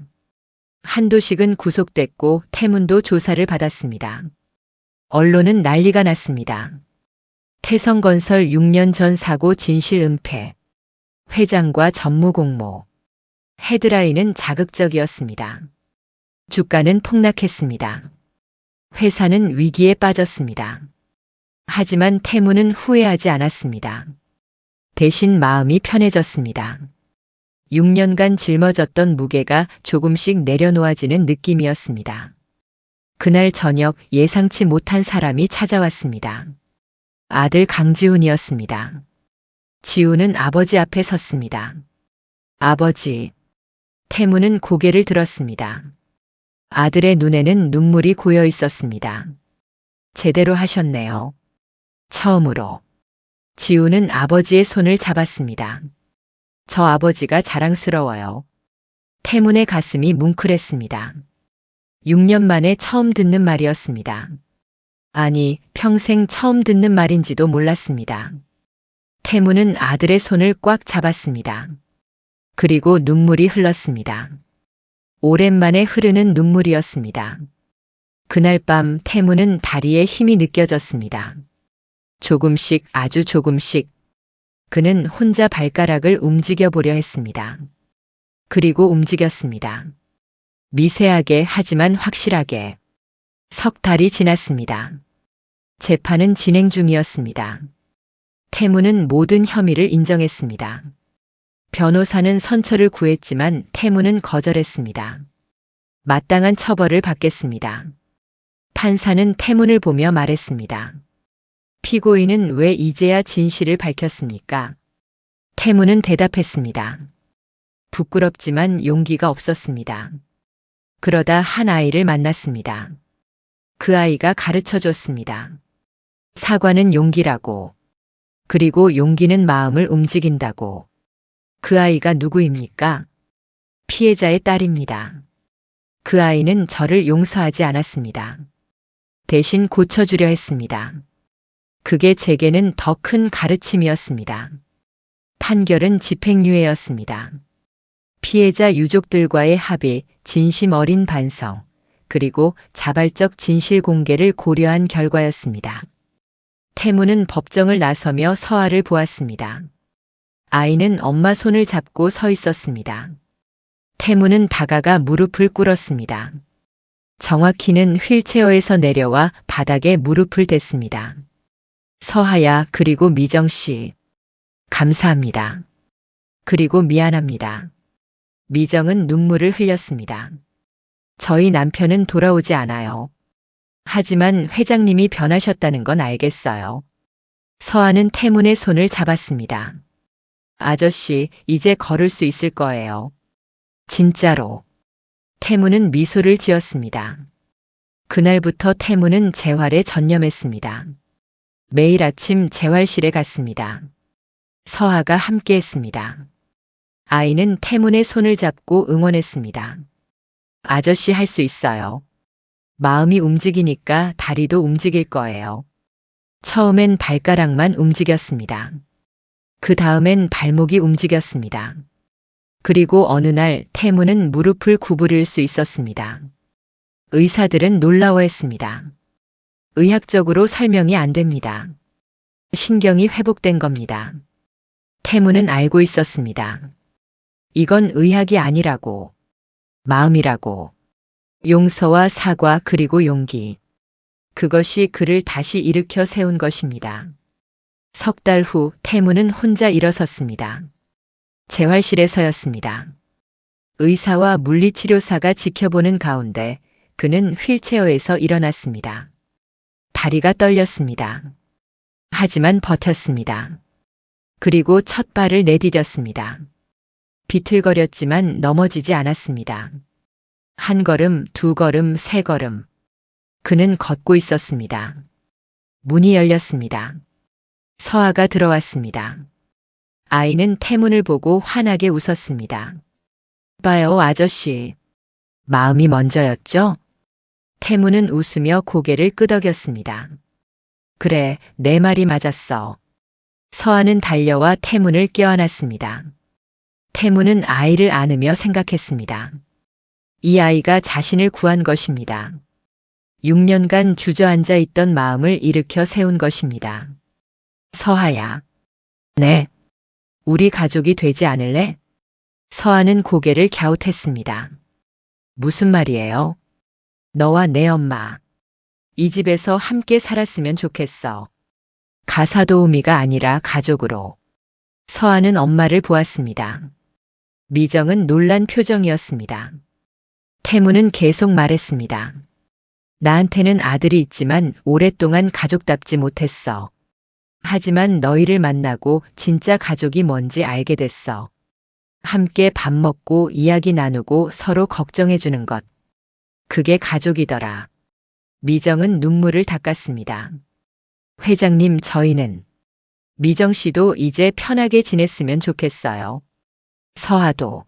한도식은 구속됐고 태문도 조사를 받았습니다. 언론은 난리가 났습니다. 태성건설 6년 전 사고 진실 은폐. 회장과 전무 공모. 헤드라인은 자극적이었습니다. 주가는 폭락했습니다. 회사는 위기에 빠졌습니다. 하지만 태무는 후회하지 않았습니다. 대신 마음이 편해졌습니다. 6년간 짊어졌던 무게가 조금씩 내려놓아지는 느낌이었습니다. 그날 저녁 예상치 못한 사람이 찾아왔습니다. 아들 강지훈이었습니다. 지훈은 아버지 앞에 섰습니다. 아버지, 태무는 고개를 들었습니다. 아들의 눈에는 눈물이 고여 있었습니다. 제대로 하셨네요. 처음으로. 지우는 아버지의 손을 잡았습니다. 저 아버지가 자랑스러워요. 태문의 가슴이 뭉클했습니다. 6년 만에 처음 듣는 말이었습니다. 아니, 평생 처음 듣는 말인지도 몰랐습니다. 태문은 아들의 손을 꽉 잡았습니다. 그리고 눈물이 흘렀습니다. 오랜만에 흐르는 눈물이었습니다. 그날 밤 태문은 다리에 힘이 느껴졌습니다. 조금씩, 아주 조금씩 그는 혼자 발가락을 움직여 보려 했습니다. 그리고 움직였습니다. 미세하게 하지만 확실하게. 석 달이 지났습니다. 재판은 진행 중이었습니다. 태무는 모든 혐의를 인정했습니다. 변호사는 선처를 구했지만 태무는 거절했습니다. 마땅한 처벌을 받겠습니다. 판사는 태문을 보며 말했습니다. 피고인은 왜 이제야 진실을 밝혔습니까? 태무는 대답했습니다. 부끄럽지만 용기가 없었습니다. 그러다 한 아이를 만났습니다. 그 아이가 가르쳐 줬습니다. 사과는 용기라고. 그리고 용기는 마음을 움직인다고. 그 아이가 누구입니까? 피해자의 딸입니다. 그 아이는 저를 용서하지 않았습니다. 대신 고쳐주려 했습니다. 그게 제게는 더 큰 가르침이었습니다. 판결은 집행유예였습니다. 피해자 유족들과의 합의, 진심 어린 반성, 그리고 자발적 진실 공개를 고려한 결과였습니다. 태무는 법정을 나서며 서아를 보았습니다. 아이는 엄마 손을 잡고 서 있었습니다. 태무는 다가가 무릎을 꿇었습니다. 정확히는 휠체어에서 내려와 바닥에 무릎을 댔습니다. 서하야, 그리고 미정 씨. 감사합니다. 그리고 미안합니다. 미정은 눈물을 흘렸습니다. 저희 남편은 돌아오지 않아요. 하지만 회장님이 변하셨다는 건 알겠어요. 서하는 태문의 손을 잡았습니다. 아저씨, 이제 걸을 수 있을 거예요. 진짜로. 태문은 미소를 지었습니다. 그날부터 태문은 재활에 전념했습니다. 매일 아침 재활실에 갔습니다. 서하가 함께했습니다. 아이는 태문의 손을 잡고 응원했습니다. 아저씨 할 수 있어요. 마음이 움직이니까 다리도 움직일 거예요. 처음엔 발가락만 움직였습니다. 그 다음엔 발목이 움직였습니다. 그리고 어느 날 태무는 무릎을 구부릴 수 있었습니다. 의사들은 놀라워했습니다. 의학적으로 설명이 안 됩니다. 신경이 회복된 겁니다. 태무는 알고 있었습니다. 이건 의학이 아니라고. 마음이라고. 용서와 사과 그리고 용기. 그것이 그를 다시 일으켜 세운 것입니다. 석 달 후 태무는 혼자 일어섰습니다. 재활실에 서였습니다. 의사와 물리치료사가 지켜보는 가운데 그는 휠체어에서 일어났습니다. 다리가 떨렸습니다. 하지만 버텼습니다. 그리고 첫 발을 내디뎠습니다. 비틀거렸지만 넘어지지 않았습니다. 한 걸음, 두 걸음, 세 걸음. 그는 걷고 있었습니다. 문이 열렸습니다. 서아가 들어왔습니다. 아이는 태문을 보고 환하게 웃었습니다. 봐요, 아저씨. 마음이 먼저였죠? 태문은 웃으며 고개를 끄덕였습니다. 그래, 내 말이 맞았어. 서아는 달려와 태문을 껴안았습니다. 태문은 아이를 안으며 생각했습니다. 이 아이가 자신을 구한 것입니다. 6년간 주저앉아 있던 마음을 일으켜 세운 것입니다. 서하야. 네. 우리 가족이 되지 않을래? 서하는 고개를 갸웃했습니다. 무슨 말이에요? 너와 내 엄마. 이 집에서 함께 살았으면 좋겠어. 가사도우미가 아니라 가족으로. 서하는 엄마를 보았습니다. 미정은 놀란 표정이었습니다. 태무는 계속 말했습니다. 나한테는 아들이 있지만 오랫동안 가족답지 못했어. 하지만 너희를 만나고 진짜 가족이 뭔지 알게 됐어. 함께 밥 먹고 이야기 나누고 서로 걱정해 주는 것. 그게 가족이더라. 미정은 눈물을 닦았습니다. 회장님, 저희는 미정 씨도 이제 편하게 지냈으면 좋겠어요. 서아도.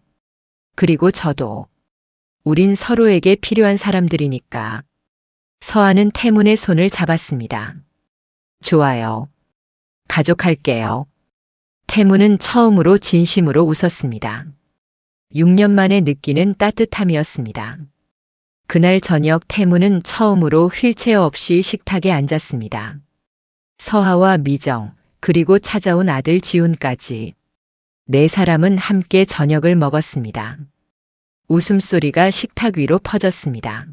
그리고 저도. 우린 서로에게 필요한 사람들이니까. 서아는 태문의 손을 잡았습니다. 좋아요. 가족할게요. 태문은 처음으로 진심으로 웃었습니다. 6년 만에 느끼는 따뜻함이었습니다. 그날 저녁 태문은 처음으로 휠체어 없이 식탁에 앉았습니다. 서하와 미정, 그리고 찾아온 아들 지훈까지. 네 사람은 함께 저녁을 먹었습니다. 웃음소리가 식탁 위로 퍼졌습니다.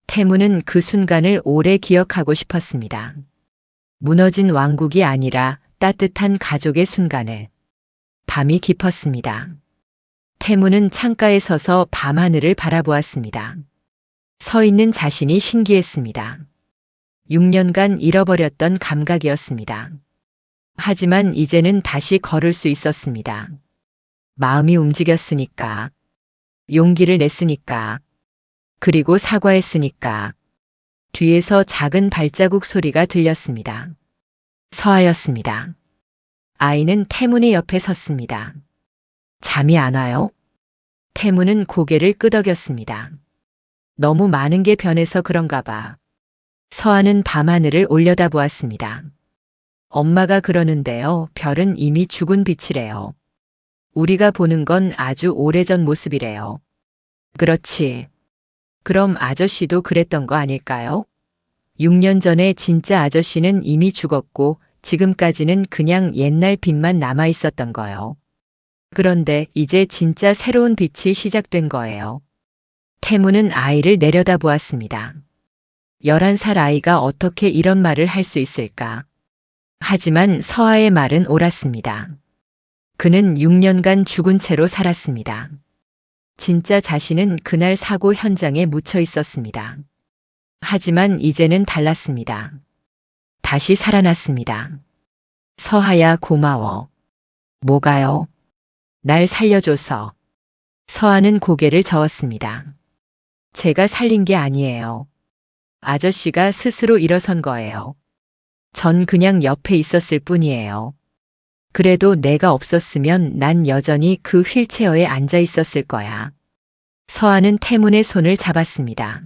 태문은 그 순간을 오래 기억하고 싶었습니다. 무너진 왕국이 아니라 따뜻한 가족의 순간을. 밤이 깊었습니다. 태문은 창가에 서서 밤하늘을 바라보았습니다. 서 있는 자신이 신기했습니다. 6년간 잃어버렸던 감각이었습니다. 하지만 이제는 다시 걸을 수 있었습니다. 마음이 움직였으니까. 용기를 냈으니까. 그리고 사과했으니까. 뒤에서 작은 발자국 소리가 들렸습니다. 서아였습니다. 아이는 태문의 옆에 섰습니다. 잠이 안 와요? 태문은 고개를 끄덕였습니다. 너무 많은 게 변해서 그런가 봐. 서아는 밤하늘을 올려다보았습니다. 엄마가 그러는데요. 별은 이미 죽은 빛이래요. 우리가 보는 건 아주 오래전 모습이래요. 그렇지. 그럼 아저씨도 그랬던 거 아닐까요? 6년 전에 진짜 아저씨는 이미 죽었고 지금까지는 그냥 옛날 빛만 남아 있었던 거요. 그런데 이제 진짜 새로운 빛이 시작된 거예요. 태문은 아이를 내려다보았습니다. 11살 아이가 어떻게 이런 말을 할 수 있을까? 하지만 서아의 말은 옳았습니다. 그는 6년간 죽은 채로 살았습니다. 진짜 자신은 그날 사고 현장에 묻혀 있었습니다. 하지만 이제는 달랐습니다. 다시 살아났습니다. 서하야, 고마워. 뭐가요? 날 살려줘서. 서하는 고개를 저었습니다. 제가 살린 게 아니에요. 아저씨가 스스로 일어선 거예요. 전 그냥 옆에 있었을 뿐이에요. 그래도 내가 없었으면 난 여전히 그 휠체어에 앉아 있었을 거야. 서아는 태문의 손을 잡았습니다.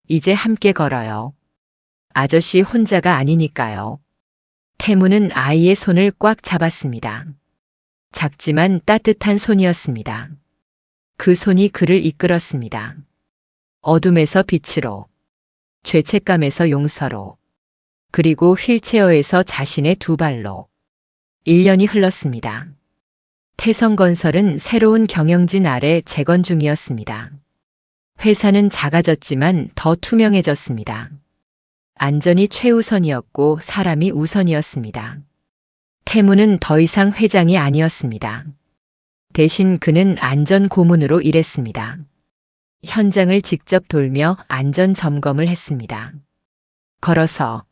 이제 함께 걸어요. 아저씨 혼자가 아니니까요. 태문은 아이의 손을 꽉 잡았습니다. 작지만 따뜻한 손이었습니다. 그 손이 그를 이끌었습니다. 어둠에서 빛으로, 죄책감에서 용서로, 그리고 휠체어에서 자신의 두 발로. 1년이 흘렀습니다. 태성건설은 새로운 경영진 아래 재건 중이었습니다. 회사는 작아졌지만 더 투명해졌습니다. 안전이 최우선이었고 사람이 우선이었습니다. 태무는 더 이상 회장이 아니었습니다. 대신 그는 안전 고문으로 일했습니다. 현장을 직접 돌며 안전 점검을 했습니다. 걸어서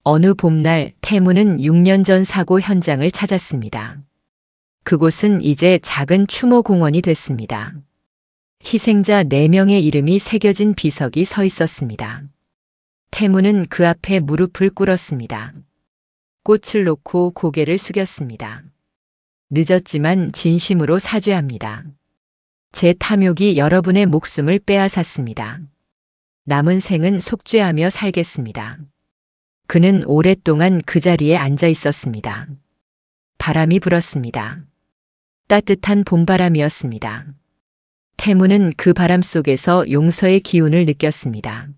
어느 봄날 태무는 6년 전 사고 현장을 찾았습니다. 그곳은 이제 작은 추모공원이 됐습니다. 희생자 4명의 이름이 새겨진 비석이 서 있었습니다. 태무는 그 앞에 무릎을 꿇었습니다. 꽃을 놓고 고개를 숙였습니다. 늦었지만 진심으로 사죄합니다. 제 탐욕이 여러분의 목숨을 빼앗았습니다. 남은 생은 속죄하며 살겠습니다. 그는 오랫동안 그 자리에 앉아 있었습니다. 바람이 불었습니다. 따뜻한 봄바람이었습니다. 태무는 그 바람 속에서 용서의 기운을 느꼈습니다.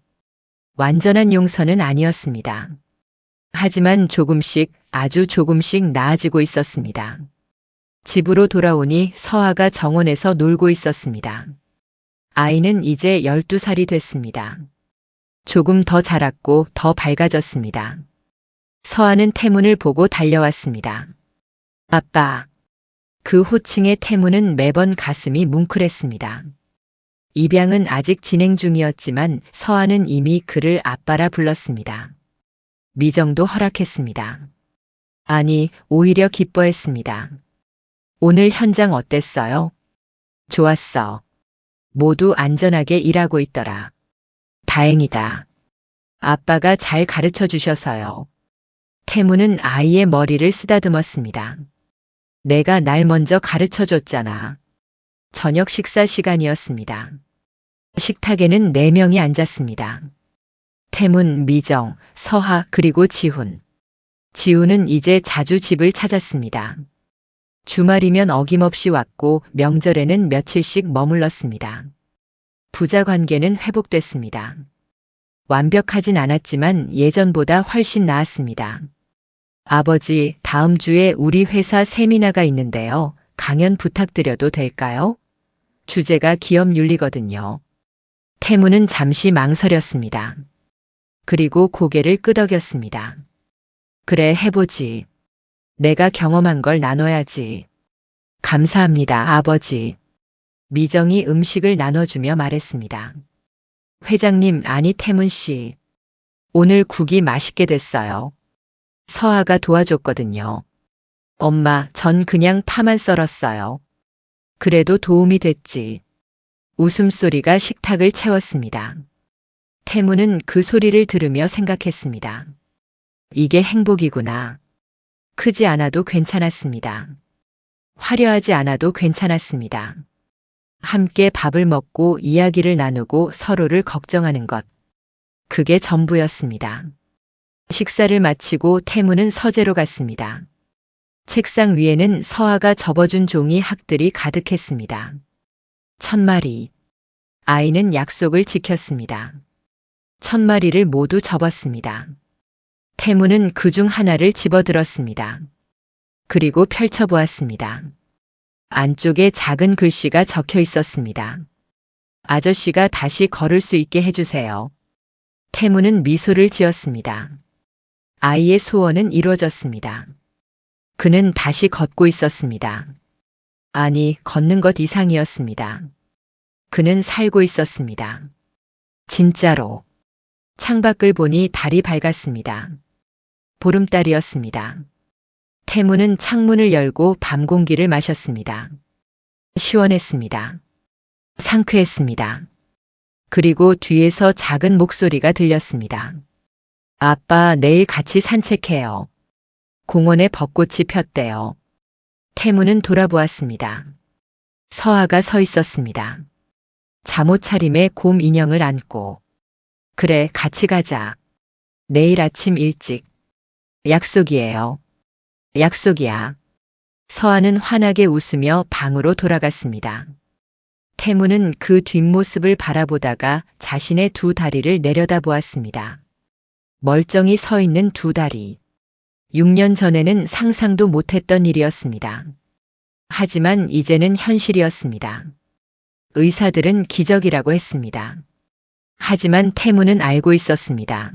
완전한 용서는 아니었습니다. 하지만 조금씩, 아주 조금씩 나아지고 있었습니다. 집으로 돌아오니 서아가 정원에서 놀고 있었습니다. 아이는 이제 12살이 됐습니다. 조금 더 자랐고 더 밝아졌습니다. 서아는 태문을 보고 달려왔습니다. 아빠. 그 호칭의 태문은 매번 가슴이 뭉클했습니다. 입양은 아직 진행 중이었지만 서아는 이미 그를 아빠라 불렀습니다. 미정도 허락했습니다. 아니, 오히려 기뻐했습니다. 오늘 현장 어땠어요? 좋았어. 모두 안전하게 일하고 있더라. 다행이다. 아빠가 잘 가르쳐 주셔서요. 태무는 아이의 머리를 쓰다듬었습니다. 내가 날 먼저 가르쳐 줬잖아. 저녁 식사 시간이었습니다. 식탁에는 4명이 앉았습니다. 태문, 미정, 서하, 그리고 지훈. 지훈은 이제 자주 집을 찾았습니다. 주말이면 어김없이 왔고 명절에는 며칠씩 머물렀습니다. 부자 관계는 회복됐습니다. 완벽하진 않았지만 예전보다 훨씬 나았습니다. 아버지, 다음 주에 우리 회사 세미나가 있는데요. 강연 부탁드려도 될까요? 주제가 기업 윤리거든요. 태무는 잠시 망설였습니다. 그리고 고개를 끄덕였습니다. 그래, 해보지. 내가 경험한 걸 나눠야지. 감사합니다, 아버지. 미정이 음식을 나눠주며 말했습니다. 회장님, 아니 태문 씨. 오늘 국이 맛있게 됐어요. 서아가 도와줬거든요. 엄마, 전 그냥 파만 썰었어요. 그래도 도움이 됐지. 웃음소리가 식탁을 채웠습니다. 태무는 그 소리를 들으며 생각했습니다. 이게 행복이구나. 크지 않아도 괜찮았습니다. 화려하지 않아도 괜찮았습니다. 함께 밥을 먹고 이야기를 나누고 서로를 걱정하는 것. 그게 전부였습니다. 식사를 마치고 태무는 서재로 갔습니다. 책상 위에는 서아가 접어준 종이 학들이 가득했습니다. 1000마리. 아이는 약속을 지켰습니다. 1000마리를 모두 접었습니다. 태무는 그중 하나를 집어들었습니다. 그리고 펼쳐보았습니다. 안쪽에 작은 글씨가 적혀 있었습니다. 아저씨가 다시 걸을 수 있게 해주세요. 태무는 미소를 지었습니다. 아이의 소원은 이루어졌습니다. 그는 다시 걷고 있었습니다. 아니, 걷는 것 이상이었습니다. 그는 살고 있었습니다. 진짜로. 창밖을 보니 달이 밝았습니다. 보름달이었습니다. 태무는 창문을 열고 밤 공기를 마셨습니다. 시원했습니다. 상쾌했습니다. 그리고 뒤에서 작은 목소리가 들렸습니다. 아빠, 내일 같이 산책해요. 공원에 벚꽃이 폈대요. 태무는 돌아보았습니다. 서아가 서 있었습니다. 잠옷 차림에 곰 인형을 안고. 그래, 같이 가자. 내일 아침 일찍. 약속이에요. 약속이야. 서아는 환하게 웃으며 방으로 돌아갔습니다. 태무는 그 뒷모습을 바라보다가 자신의 두 다리를 내려다보았습니다. 멀쩡히 서 있는 두 다리. 6년 전에는 상상도 못했던 일이었습니다. 하지만 이제는 현실이었습니다. 의사들은 기적이라고 했습니다. 하지만 태무는 알고 있었습니다.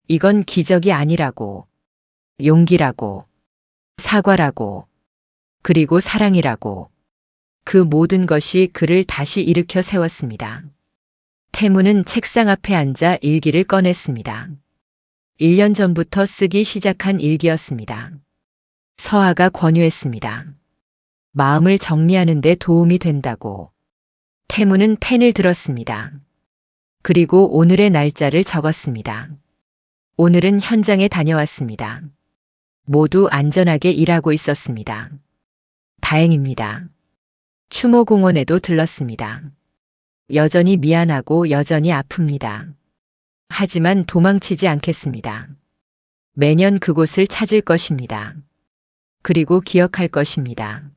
이건 기적이 아니라고, 용기라고, 사과라고, 그리고 사랑이라고. 그 모든 것이 그를 다시 일으켜 세웠습니다. 태무는 책상 앞에 앉아 일기를 꺼냈습니다. 1년 전부터 쓰기 시작한 일기였습니다. 서아가 권유했습니다. 마음을 정리하는 데 도움이 된다고. 태무는 펜을 들었습니다. 그리고 오늘의 날짜를 적었습니다. 오늘은 현장에 다녀왔습니다. 모두 안전하게 일하고 있었습니다. 다행입니다. 추모공원에도 들렀습니다. 여전히 미안하고 여전히 아픕니다. 하지만 도망치지 않겠습니다. 매년 그곳을 찾을 것입니다. 그리고 기억할 것입니다.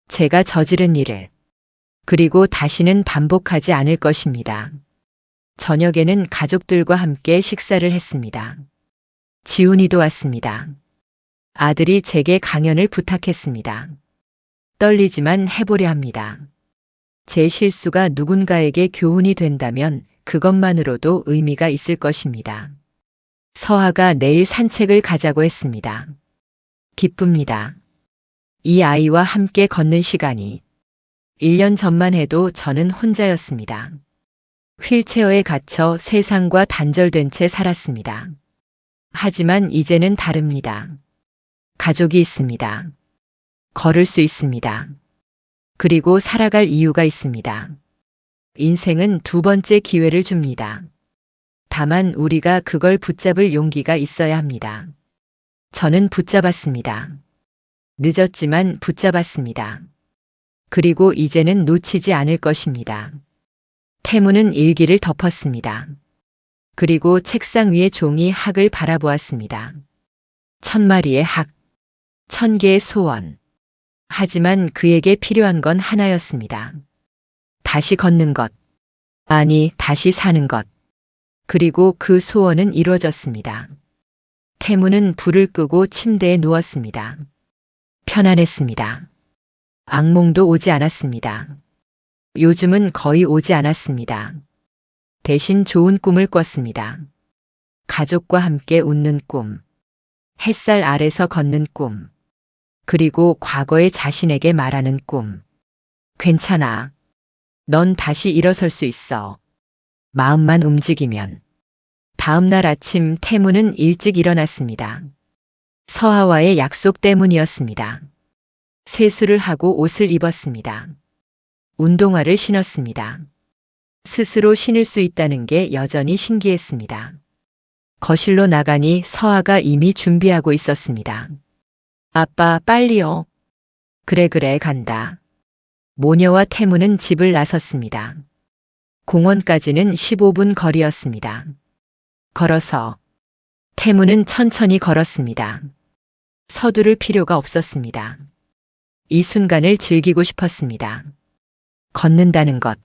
제가 저지른 일을. 그리고 다시는 반복하지 않을 것입니다. 저녁에는 가족들과 함께 식사를 했습니다. 지훈이도 왔습니다. 아들이 제게 강연을 부탁했습니다. 떨리지만 해보려 합니다. 제 실수가 누군가에게 교훈이 된다면 그것만으로도 의미가 있을 것입니다. 서아가 내일 산책을 가자고 했습니다. 기쁩니다. 이 아이와 함께 걷는 시간이 1년 전만 해도 저는 혼자였습니다. 휠체어에 갇혀 세상과 단절된 채 살았습니다. 하지만 이제는 다릅니다. 가족이 있습니다. 걸을 수 있습니다. 그리고 살아갈 이유가 있습니다. 인생은 두 번째 기회를 줍니다. 다만 우리가 그걸 붙잡을 용기가 있어야 합니다. 저는 붙잡았습니다. 늦었지만 붙잡았습니다. 그리고 이제는 놓치지 않을 것입니다. 태무는 일기를 덮었습니다. 그리고 책상 위의 종이 학을 바라보았습니다. 1000마리의 학, 1000개의 소원. 하지만 그에게 필요한 건 하나였습니다. 다시 걷는 것. 아니, 다시 사는 것. 그리고 그 소원은 이루어졌습니다. 태무는 불을 끄고 침대에 누웠습니다. 편안했습니다. 악몽도 오지 않았습니다. 요즘은 거의 오지 않았습니다. 대신 좋은 꿈을 꿨습니다. 가족과 함께 웃는 꿈. 햇살 아래서 걷는 꿈. 그리고 과거의 자신에게 말하는 꿈. 괜찮아. 넌 다시 일어설 수 있어. 마음만 움직이면. 다음 날 아침 태무는 일찍 일어났습니다. 서하와의 약속 때문이었습니다. 세수를 하고 옷을 입었습니다. 운동화를 신었습니다. 스스로 신을 수 있다는 게 여전히 신기했습니다. 거실로 나가니 서하가 이미 준비하고 있었습니다. 아빠, 빨리요. 그래, 간다. 모녀와 태무는 집을 나섰습니다. 공원까지는 15분 거리였습니다. 걸어서. 태무는 천천히 걸었습니다. 서두를 필요가 없었습니다. 이 순간을 즐기고 싶었습니다. 걷는다는 것.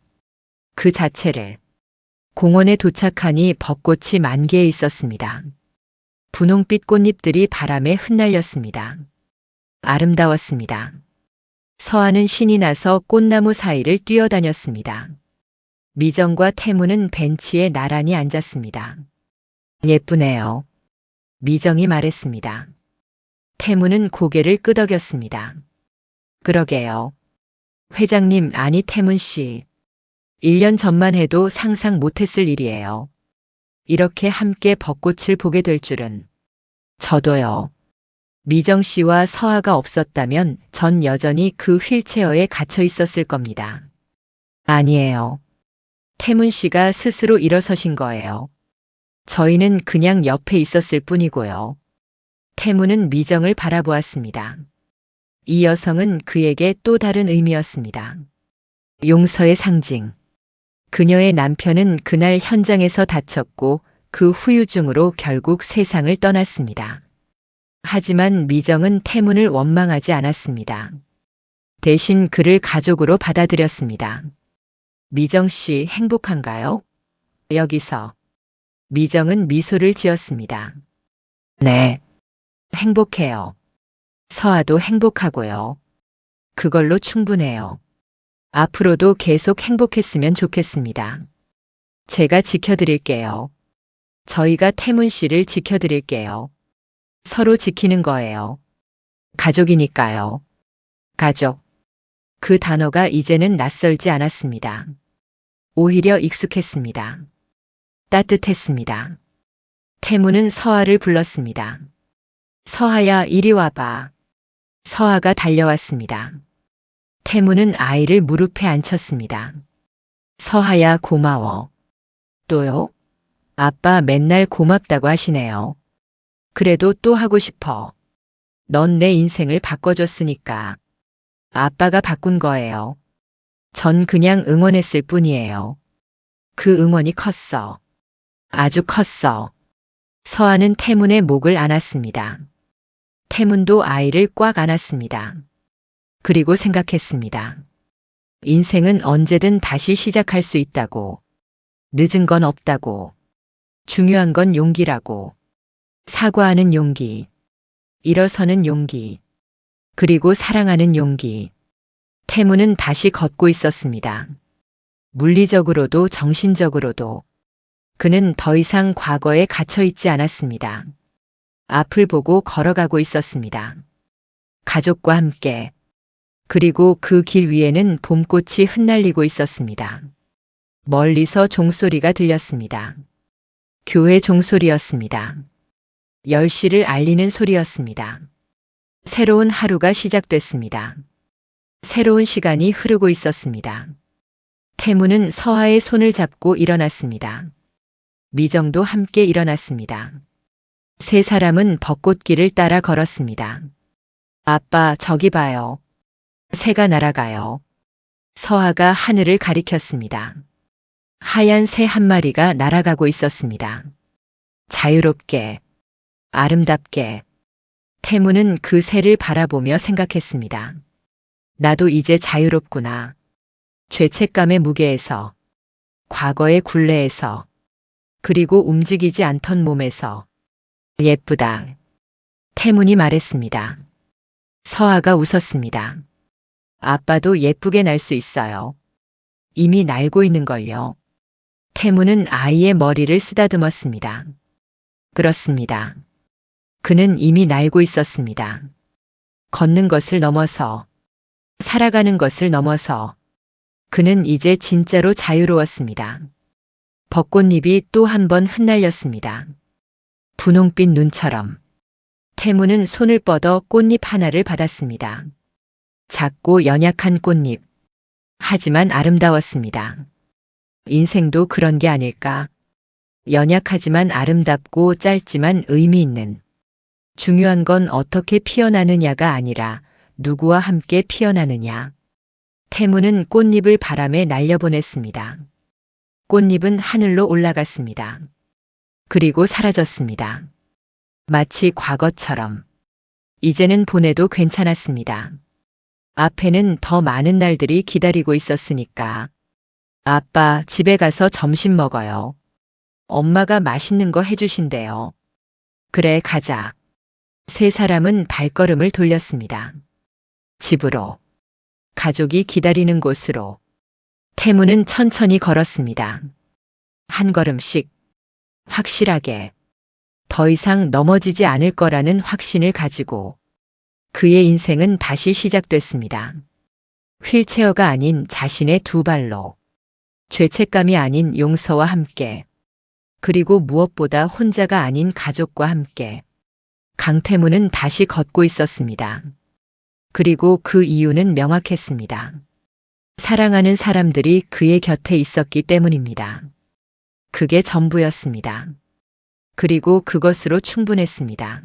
그 자체를. 공원에 도착하니 벚꽃이 만개해 있었습니다. 분홍빛 꽃잎들이 바람에 흩날렸습니다. 아름다웠습니다. 서하는 신이 나서 꽃나무 사이를 뛰어다녔습니다. 미정과 태무는 벤치에 나란히 앉았습니다. 예쁘네요. 미정이 말했습니다. 태무는 고개를 끄덕였습니다. 그러게요. 회장님, 아니 태문 씨. 1년 전만 해도 상상 못했을 일이에요. 이렇게 함께 벚꽃을 보게 될 줄은. 저도요. 미정 씨와 서하가 없었다면 전 여전히 그 휠체어에 갇혀 있었을 겁니다. 아니에요. 태문 씨가 스스로 일어서신 거예요. 저희는 그냥 옆에 있었을 뿐이고요. 태문은 미정을 바라보았습니다. 이 여성은 그에게 또 다른 의미였습니다. 용서의 상징. 그녀의 남편은 그날 현장에서 다쳤고 그 후유증으로 결국 세상을 떠났습니다. 하지만 미정은 태문을 원망하지 않았습니다. 대신 그를 가족으로 받아들였습니다. 미정 씨 행복한가요? 여기서. 미정은 미소를 지었습니다. 네. 행복해요. 서하도 행복하고요. 그걸로 충분해요. 앞으로도 계속 행복했으면 좋겠습니다. 제가 지켜드릴게요. 저희가 태문 씨를 지켜드릴게요. 서로 지키는 거예요. 가족이니까요. 가족. 그 단어가 이제는 낯설지 않았습니다. 오히려 익숙했습니다. 따뜻했습니다. 태무는 서하를 불렀습니다. 서하야, 이리 와봐. 서하가 달려왔습니다. 태무는 아이를 무릎에 앉혔습니다. 서하야, 고마워. 또요? 아빠 맨날 고맙다고 하시네요. 그래도 또 하고 싶어. 넌 내 인생을 바꿔줬으니까. 아빠가 바꾼 거예요. 전 그냥 응원했을 뿐이에요. 그 응원이 컸어. 아주 컸어. 서하는 태문의 목을 안았습니다. 태문도 아이를 꽉 안았습니다. 그리고 생각했습니다. 인생은 언제든 다시 시작할 수 있다고. 늦은 건 없다고. 중요한 건 용기라고. 사과하는 용기. 일어서는 용기. 그리고 사랑하는 용기. 태무는 다시 걷고 있었습니다. 물리적으로도 정신적으로도. 그는 더 이상 과거에 갇혀 있지 않았습니다. 앞을 보고 걸어가고 있었습니다. 가족과 함께. 그리고 그 길 위에는 봄꽃이 흩날리고 있었습니다. 멀리서 종소리가 들렸습니다. 교회 종소리였습니다. 10시를 알리는 소리였습니다. 새로운 하루가 시작됐습니다. 새로운 시간이 흐르고 있었습니다. 태무는 서하의 손을 잡고 일어났습니다. 미정도 함께 일어났습니다. 세 사람은 벚꽃길을 따라 걸었습니다. 아빠, 저기 봐요. 새가 날아가요. 서하가 하늘을 가리켰습니다. 하얀 새 한 마리가 날아가고 있었습니다. 자유롭게, 아름답게. 태무는 그 새를 바라보며 생각했습니다. 나도 이제 자유롭구나. 죄책감의 무게에서, 과거의 굴레에서, 그리고 움직이지 않던 몸에서. 예쁘다. 태문이 말했습니다. 서하가 웃었습니다. 아빠도 예쁘게 날 수 있어요. 이미 날고 있는걸요. 태문은 아이의 머리를 쓰다듬었습니다. 그렇습니다. 그는 이미 날고 있었습니다. 걷는 것을 넘어서, 살아가는 것을 넘어서, 그는 이제 진짜로 자유로웠습니다. 벚꽃잎이 또 한 번 흩날렸습니다. 분홍빛 눈처럼. 태무는 손을 뻗어 꽃잎 하나를 받았습니다. 작고 연약한 꽃잎. 하지만 아름다웠습니다. 인생도 그런 게 아닐까? 연약하지만 아름답고 짧지만 의미 있는. 중요한 건 어떻게 피어나느냐가 아니라 누구와 함께 피어나느냐. 태무는 꽃잎을 바람에 날려보냈습니다. 꽃잎은 하늘로 올라갔습니다. 그리고 사라졌습니다. 마치 과거처럼. 이제는 보내도 괜찮았습니다. 앞에는 더 많은 날들이 기다리고 있었으니까. 아빠, 집에 가서 점심 먹어요. 엄마가 맛있는 거 해주신대요. 그래, 가자. 세 사람은 발걸음을 돌렸습니다. 집으로. 가족이 기다리는 곳으로. 태무는 천천히 걸었습니다. 한 걸음씩. 확실하게. 더 이상 넘어지지 않을 거라는 확신을 가지고. 그의 인생은 다시 시작됐습니다. 휠체어가 아닌 자신의 두 발로. 죄책감이 아닌 용서와 함께. 그리고 무엇보다 혼자가 아닌 가족과 함께. 강태무는 다시 걷고 있었습니다. 그리고 그 이유는 명확했습니다. 사랑하는 사람들이 그의 곁에 있었기 때문입니다. 그게 전부였습니다. 그리고 그것으로 충분했습니다.